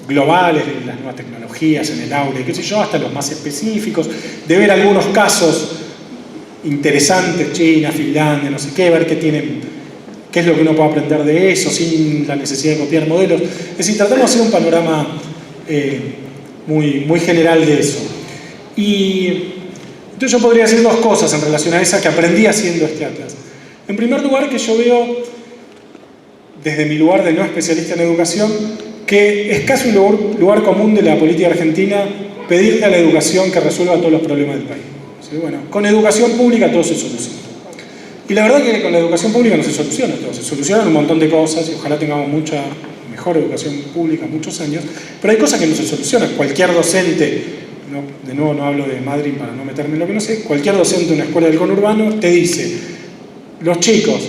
globales, de las nuevas tecnologías en el aula y qué sé yo, hasta los más específicos, de ver algunos casos interesantes, China, Finlandia, no sé qué, ver qué es lo que uno puede aprender de eso sin la necesidad de copiar modelos. Es decir, tratamos de hacer un panorama muy general de eso. Y entonces yo podría decir dos cosas en relación a esa que aprendí haciendo este atlas. En primer lugar, que yo veo, desde mi lugar de no especialista en educación, que es casi un lugar común de la política argentina pedirle a la educación que resuelva todos los problemas del país. ¿Sí? Bueno, con educación pública todo se soluciona. Y la verdad que con la educación pública no se soluciona todo, se solucionan un montón de cosas y ojalá tengamos mucha mejor educación pública muchos años, pero hay cosas que no se solucionan. Cualquier docente, de nuevo no hablo de Madrid para no meterme en lo que no sé, cualquier docente de una escuela del conurbano te dice, los chicos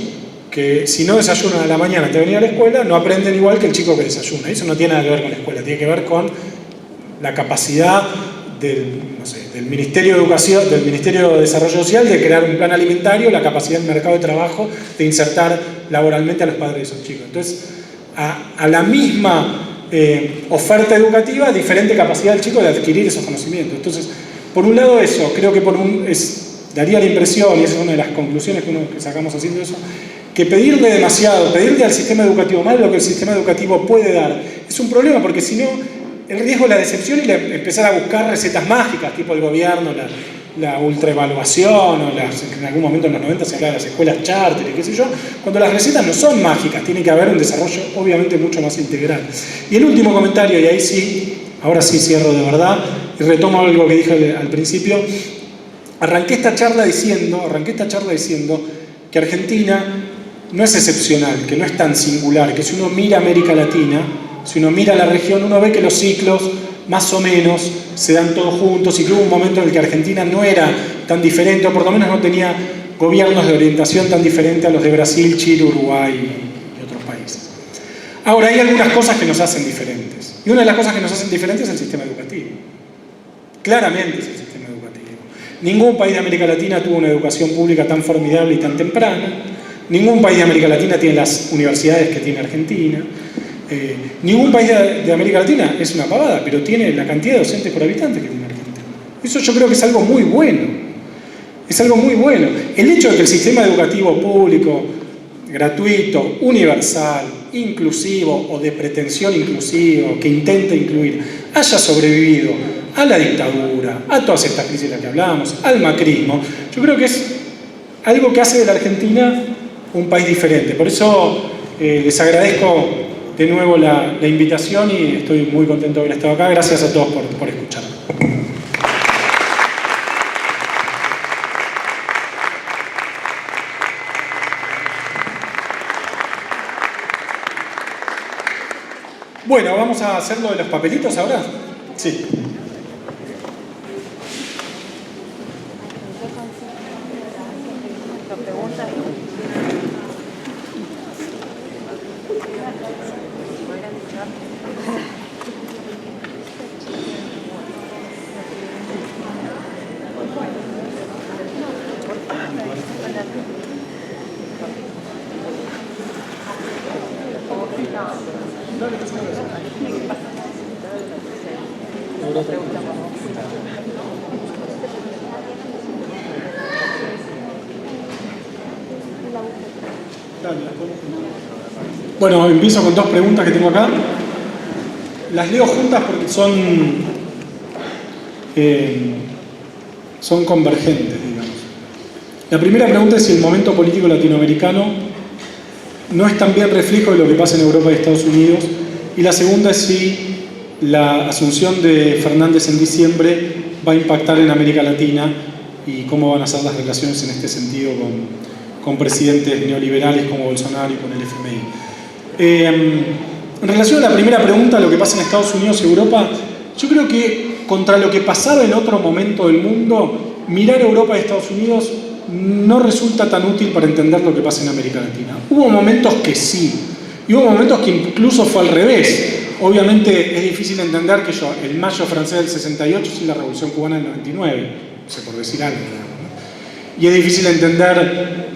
que si no desayunan a la mañana antes de venir a la escuela, no aprenden igual que el chico que desayuna. Eso no tiene nada que ver con la escuela, tiene que ver con la capacidad del Ministerio de Educación, del Ministerio de Desarrollo Social de crear un plan alimentario, la capacidad del mercado de trabajo de insertar laboralmente a los padres de esos chicos. Entonces, a la misma oferta educativa, diferente capacidad del chico de adquirir esos conocimientos. Entonces, por un lado eso, creo que daría la impresión, y esa es una de las conclusiones que sacamos haciendo eso, que pedirle demasiado, pedirle al sistema educativo más de lo que el sistema educativo puede dar, es un problema, porque si no, el riesgo es la decepción y empezar a buscar recetas mágicas, tipo el gobierno, la ultraevaluación, o en algún momento en los 90 se hablaba de las escuelas charter y qué sé yo, cuando las recetas no son mágicas, tiene que haber un desarrollo obviamente mucho más integral. Y el último comentario, y ahí sí, ahora sí cierro de verdad, y retomo algo que dije al principio, arranqué esta charla diciendo que Argentina no es excepcional, que no es tan singular, que si uno mira América Latina, si uno mira la región, uno ve que los ciclos más o menos se dan todos juntos y que hubo un momento en el que Argentina no era tan diferente, o por lo menos no tenía gobiernos de orientación tan diferente a los de Brasil, Chile, Uruguay y otros países. Ahora, hay algunas cosas que nos hacen diferentes. Y una de las cosas que nos hacen diferentes es el sistema educativo. Claramente es el sistema educativo. Ningún país de América Latina tuvo una educación pública tan formidable y tan temprana. Ningún país de América Latina tiene las universidades que tiene Argentina. Ningún país de América Latina es una pavada, pero tiene la cantidad de docentes por habitante que tiene Argentina. Eso yo creo que es algo muy bueno. Es algo muy bueno. El hecho de que el sistema educativo público, gratuito, universal, inclusivo o de pretensión inclusiva, que intenta incluir, haya sobrevivido a la dictadura, a todas estas crisis de las que hablábamos, al macrismo, yo creo que es algo que hace de la Argentina un país diferente. Por eso les agradezco de nuevo la invitación y estoy muy contento de haber estado acá. Gracias a todos por escuchar. Bueno, vamos a hacer lo de los papelitos ahora. Sí. Bueno, empiezo con dos preguntas que tengo acá. Las leo juntas porque son convergentes, digamos. La primera pregunta es si el momento político latinoamericano no es también reflejo de lo que pasa en Europa y Estados Unidos. Y la segunda es si la asunción de Fernández en diciembre va a impactar en América Latina y cómo van a ser las relaciones en este sentido con presidentes neoliberales como Bolsonaro y con el FMI. En relación a la primera pregunta, lo que pasa en Estados Unidos y Europa, yo creo que contra lo que pasaba en otro momento del mundo, mirar Europa y Estados Unidos no resulta tan útil para entender lo que pasa en América Latina. Hubo momentos que sí, y hubo momentos que incluso fue al revés. Obviamente es difícil entender que el mayo francés del 68 sí la Revolución Cubana del 99, no sé, por decir algo, ¿no? Y es difícil entender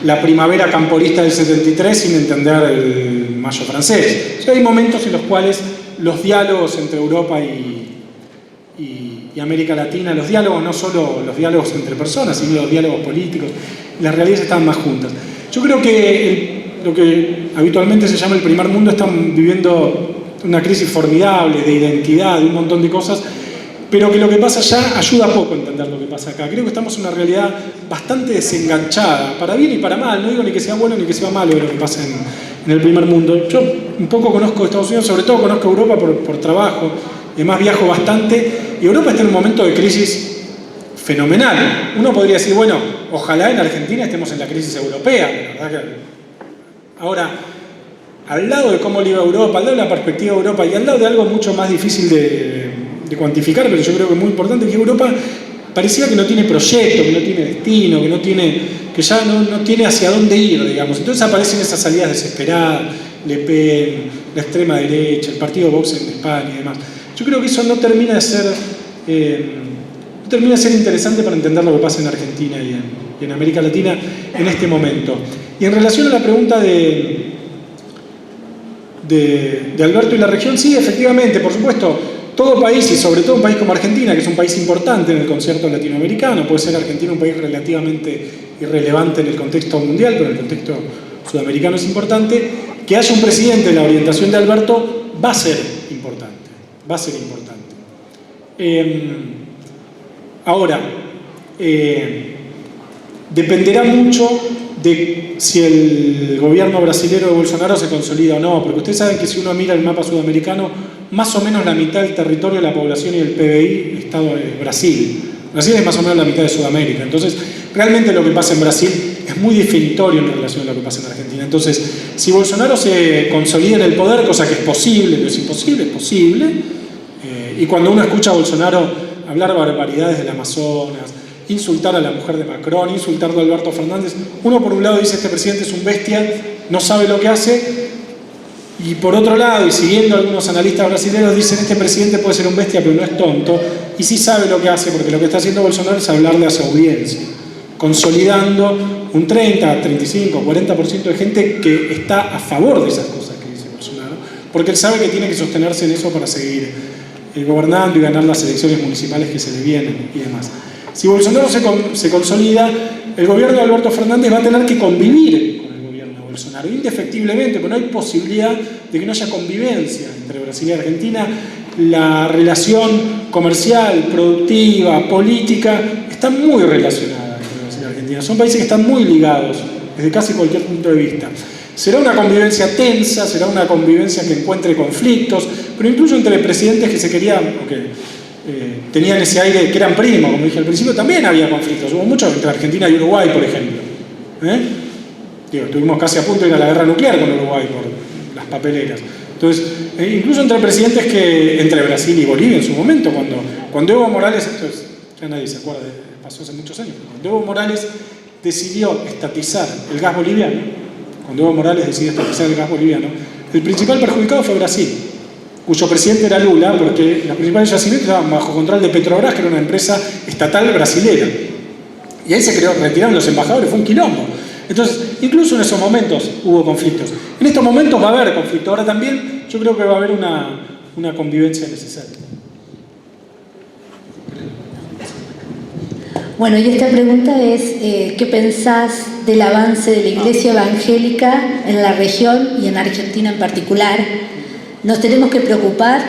la primavera camporista del 73 sin entender el mayo francés. O sea, hay momentos en los cuales los diálogos entre Europa y América Latina, los diálogos no solo los diálogos entre personas, sino los diálogos políticos, las realidades están más juntas. Yo creo que lo que habitualmente se llama el primer mundo están viviendo una crisis formidable de identidad, de un montón de cosas, pero que lo que pasa allá ayuda poco a entender lo que pasa acá. Creo que estamos en una realidad bastante desenganchada, para bien y para mal. No digo ni que sea bueno ni que sea malo de lo que pasa en el primer mundo. Yo un poco conozco Estados Unidos, sobre todo conozco Europa por trabajo, además viajo bastante, y Europa está en un momento de crisis fenomenal. Uno podría decir, bueno, ojalá en Argentina estemos en la crisis europea, ¿verdad? Ahora, al lado de cómo le iba a Europa, al lado de la perspectiva de Europa y al lado de algo mucho más difícil de cuantificar, pero yo creo que es muy importante, que Europa parecía que no tiene proyecto, que no tiene destino, que no tiene que ya no tiene hacia dónde ir, digamos. Entonces aparecen esas salidas desesperadas, Le Pen, la extrema derecha, el partido Vox en España y demás. Yo creo que eso no termina de ser interesante para entender lo que pasa en Argentina y en América Latina en este momento. Y en relación a la pregunta de Alberto y la región, sí, efectivamente, por supuesto, todo país, y sobre todo un país como Argentina, que es un país importante en el concierto latinoamericano, puede ser Argentina un país relativamente irrelevante en el contexto mundial, pero en el contexto sudamericano es importante, que haya un presidente de la orientación de Alberto va a ser importante, va a ser importante. Ahora, dependerá mucho de si el gobierno brasilero de Bolsonaro se consolida o no, porque ustedes saben que si uno mira el mapa sudamericano, más o menos la mitad del territorio, de la población y del PBI está en Brasil. Brasil es más o menos la mitad de Sudamérica. Entonces, realmente lo que pasa en Brasil es muy definitorio en relación a lo que pasa en Argentina. Entonces, si Bolsonaro se consolida en el poder, cosa que es posible, no es imposible, es posible, y cuando uno escucha a Bolsonaro hablar barbaridades del Amazonas, insultar a la mujer de Macron, insultarlo a Alberto Fernández, uno por un lado dice, este presidente es un bestia, no sabe lo que hace, y por otro lado, y siguiendo algunos analistas brasileños, dicen, este presidente puede ser un bestia pero no es tonto, y sí sabe lo que hace, porque lo que está haciendo Bolsonaro es hablarle a su audiencia, consolidando un 30, 35, 40% de gente que está a favor de esas cosas que dice Bolsonaro, porque él sabe que tiene que sostenerse en eso para seguir gobernando y ganar las elecciones municipales que se le vienen y demás. Si Bolsonaro se consolida, el gobierno de Alberto Fernández va a tener que convivir con el gobierno de Bolsonaro, indefectiblemente, porque no hay posibilidad de que no haya convivencia entre Brasil y Argentina. La relación comercial, productiva, política, está muy relacionada entre Brasil y Argentina. Son países que están muy ligados desde casi cualquier punto de vista. Será una convivencia tensa, será una convivencia que encuentre conflictos, pero incluso entre presidentes que se querían, tenían ese aire que eran primos, como dije al principio, también había conflictos. Hubo muchos entre Argentina y Uruguay, por ejemplo. Estuvimos casi a punto de ir a la guerra nuclear con Uruguay por las papeleras. Entonces, incluso entre presidentes entre Brasil y Bolivia en su momento, cuando Evo Morales, entonces, ya nadie se acuerda, pasó hace muchos años, cuando Evo Morales decidió estatizar el gas boliviano, el principal perjudicado fue Brasil, cuyo presidente era Lula, porque los principales yacimientos estaban bajo control de Petrobras, que era una empresa estatal brasilera. Y ahí retiraron los embajadores, fue un quilombo. Entonces, incluso en esos momentos hubo conflictos. En estos momentos va a haber conflicto. Ahora también yo creo que va a haber una convivencia necesaria. Bueno, y esta pregunta es, ¿qué pensás del avance de la Iglesia Evangélica en la región y en Argentina en particular? ¿Nos tenemos que preocupar?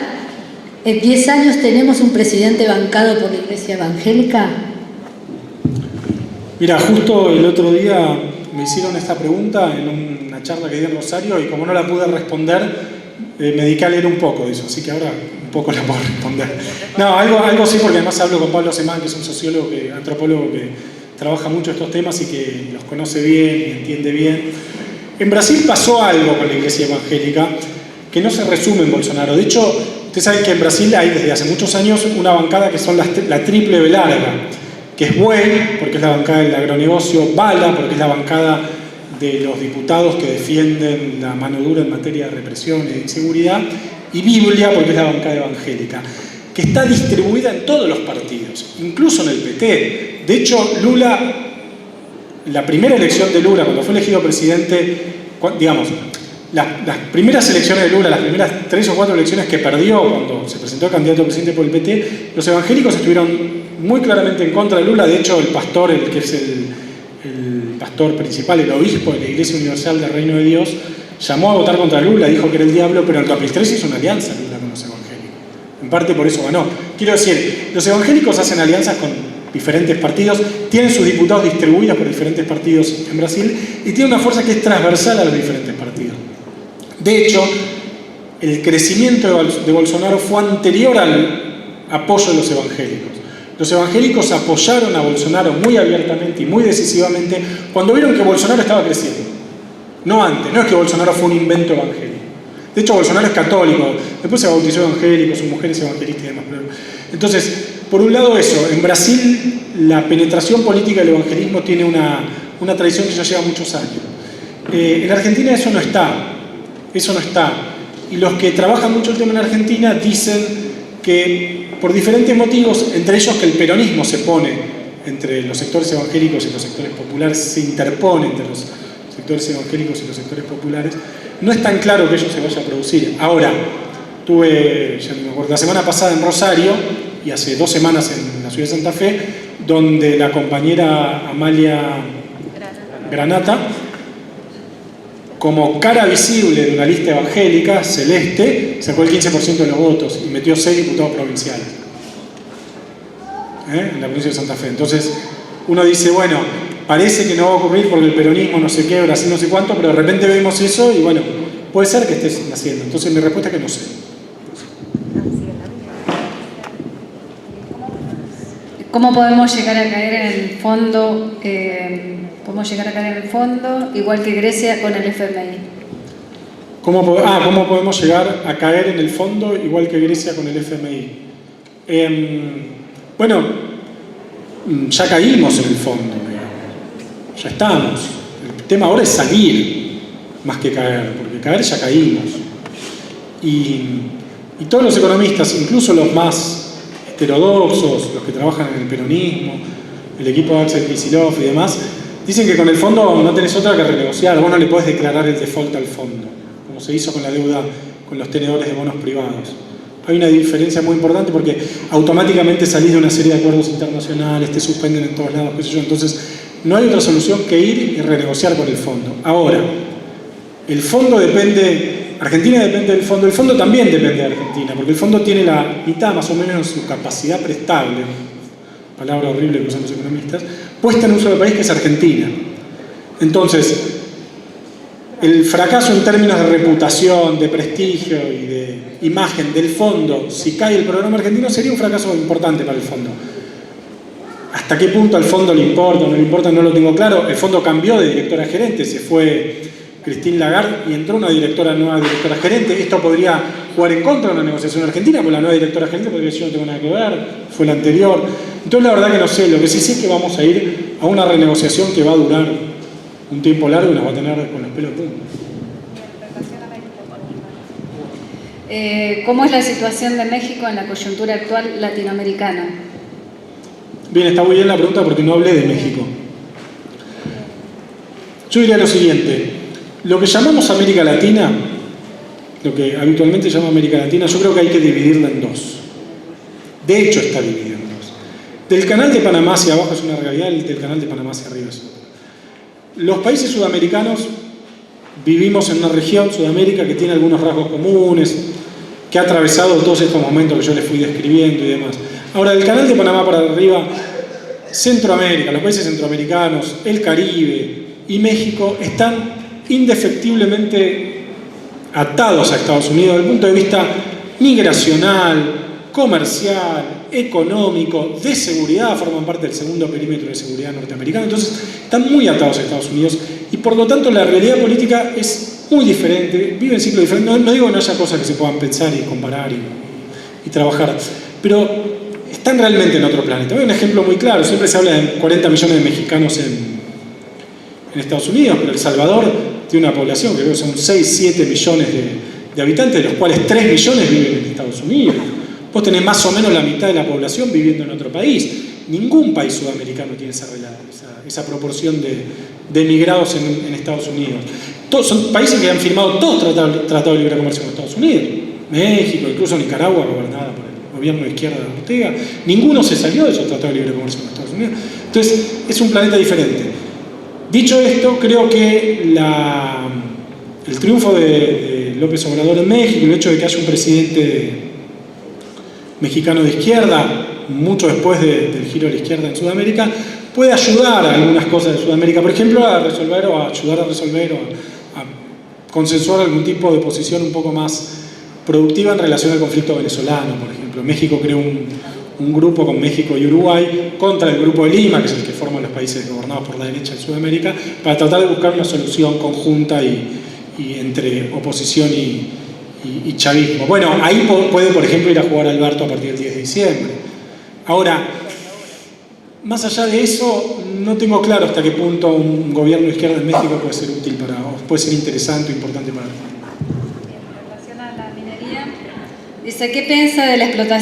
¿En 10 años tenemos un presidente bancado por la Iglesia Evangélica? Mira, justo el otro día me hicieron esta pregunta en una charla que di en Rosario y como no la pude responder, me dediqué a leer un poco de eso, así que ahora un poco la puedo responder. No, algo sí, porque además hablo con Pablo Semán, que es un sociólogo, antropólogo que trabaja mucho estos temas y que los conoce bien y entiende bien. En Brasil pasó algo con la Iglesia Evangélica que no se resume en Bolsonaro. De hecho, ustedes saben que en Brasil hay desde hace muchos años una bancada que son la triple B larga, que es BUEI, porque es la bancada del agronegocio, BALA, porque es la bancada de los diputados que defienden la mano dura en materia de represión y de inseguridad, y Biblia, porque es la bancada evangélica, que está distribuida en todos los partidos, incluso en el PT. De hecho, Lula, la primera elección de Lula, cuando fue elegido presidente, digamos, las primeras elecciones de Lula, las primeras 3 o 4 elecciones que perdió cuando se presentó candidato a presidente por el PT, los evangélicos estuvieron muy claramente en contra de Lula. De hecho, el pastor, el que es el pastor principal, el obispo de la Iglesia Universal del Reino de Dios, llamó a votar contra Lula, dijo que era el diablo, pero en 2013 hizo una alianza Lula con los evangélicos. En parte por eso ganó. Quiero decir, los evangélicos hacen alianzas con diferentes partidos, tienen sus diputados distribuidos por diferentes partidos en Brasil y tienen una fuerza que es transversal a los diferentes partidos. De hecho, el crecimiento de Bolsonaro fue anterior al apoyo de los evangélicos. Los evangélicos apoyaron a Bolsonaro muy abiertamente y muy decisivamente cuando vieron que Bolsonaro estaba creciendo. No antes, no es que Bolsonaro fue un invento evangélico. De hecho, Bolsonaro es católico, después se bautizó evangélico, sus mujeres evangelistas y demás. Entonces, por un lado eso, en Brasil la penetración política del evangelismo tiene una una tradición que ya lleva muchos años. En Argentina eso no está. Y los que trabajan mucho el tema en Argentina dicen que por diferentes motivos, entre ellos que el peronismo se pone entre los sectores evangélicos y los sectores populares, se interpone entre los sectores evangélicos y los sectores populares, no es tan claro que ello se vaya a producir. Ahora, tuve, ya no me acuerdo, la semana pasada en Rosario y hace 2 semanas en la ciudad de Santa Fe, donde la compañera Amalia Granata, como cara visible de una lista evangélica celeste, sacó el 15% de los votos y metió 6 diputados provinciales en la provincia de Santa Fe. Entonces uno dice, bueno, parece que no va a ocurrir porque el peronismo no sé qué, Brasil no sé cuánto, pero de repente vemos eso y bueno, puede ser que estés haciendo. Entonces mi respuesta es que no sé. ¿Cómo podemos llegar a caer en el fondo? Podemos llegar a caer en el fondo, igual que Grecia con el FMI. ¿Cómo podemos llegar a caer en el fondo igual que Grecia con el FMI? Bueno, ya caímos en el fondo, ya estamos. El tema ahora es salir más que caer, porque caer ya caímos. Y todos los economistas, incluso los más heterodoxos, los que trabajan en el peronismo, el equipo de Axel Kicillof y demás, dicen que con el fondo no tenés otra que renegociar. Vos no le podés declarar el default al fondo, como se hizo con la deuda con los tenedores de bonos privados. Hay una diferencia muy importante porque automáticamente salís de una serie de acuerdos internacionales, te suspenden en todos lados, qué sé yo. Entonces, no hay otra solución que ir y renegociar con el fondo. Ahora, el fondo depende, Argentina depende del fondo, el fondo también depende de Argentina, porque el fondo tiene la mitad más o menos de su capacidad prestable, palabra horrible que usan los economistas, puesta en un solo país que es Argentina. Entonces, el fracaso en términos de reputación, de prestigio y de imagen del fondo, si cae el programa argentino, sería un fracaso importante para el fondo. ¿Hasta qué punto al fondo le importa o no le importa? No lo tengo claro. El fondo cambió de directora gerente, se fue Christine Lagarde y entró una nueva directora gerente. Esto podría jugar en contra de una negociación argentina, porque la nueva directora gerente podría decir: yo no tengo nada que ver, fue la anterior. Entonces la verdad que no sé, lo que sí sé es que vamos a ir a una renegociación que va a durar un tiempo largo y nos va a tener con los pelos de punta. ¿Cómo es la situación de México en la coyuntura actual latinoamericana? Bien, está muy bien la pregunta porque no hablé de México. Yo diría lo siguiente: lo que llamamos América Latina, lo que habitualmente llama América Latina, yo creo que hay que dividirla en 2. De hecho está dividida en 2. Del canal de Panamá hacia abajo es una realidad, del canal de Panamá hacia arriba es otra. Los países sudamericanos vivimos en una región, Sudamérica, que tiene algunos rasgos comunes, que ha atravesado todos estos momentos que yo les fui describiendo y demás. Ahora, del canal de Panamá para arriba, Centroamérica, los países centroamericanos, el Caribe y México están indefectiblemente atados a Estados Unidos desde el punto de vista migracional, comercial, económico, de seguridad, forman parte del segundo perímetro de seguridad norteamericano. Entonces están muy atados a Estados Unidos y por lo tanto la realidad política es muy diferente, vive en ciclos diferentes. No digo que no haya cosas que se puedan pensar y comparar y trabajar, pero están realmente en otro planeta. Voy a un ejemplo muy claro: siempre se habla de 40 millones de mexicanos en Estados Unidos, pero El Salvador tiene una población que creo que son 6-7 millones de habitantes, de los cuales 3 millones viven en Estados Unidos. Vos tenés más o menos la mitad de la población viviendo en otro país. Ningún país sudamericano tiene esa proporción de emigrados en Estados Unidos. Son países que han firmado todos tratados de libre comercio con Estados Unidos. México, incluso Nicaragua, gobernada por el gobierno de izquierda de Ortega. Ninguno se salió de esos tratados de libre comercio con Estados Unidos. Entonces, es un planeta diferente. Dicho esto, creo que el triunfo de López Obrador en México, el hecho de que haya un presidente mexicano de izquierda, mucho después del giro de la izquierda en Sudamérica, puede ayudar a algunas cosas de Sudamérica, por ejemplo, a ayudar a resolver o a consensuar algún tipo de posición un poco más productiva en relación al conflicto venezolano, por ejemplo. México creó un grupo con México y Uruguay contra el Grupo de Lima, que es el que forman los países gobernados por la derecha en Sudamérica, para tratar de buscar una solución conjunta y entre oposición y chavismo. Bueno, ahí puede, por ejemplo, ir a jugar Alberto a partir del 10 de diciembre. Ahora, más allá de eso, no tengo claro hasta qué punto un gobierno de izquierda en México puede ser útil o puede ser interesante o importante para Argentina. En relación a la minería, dice, ¿qué piensa de la explotación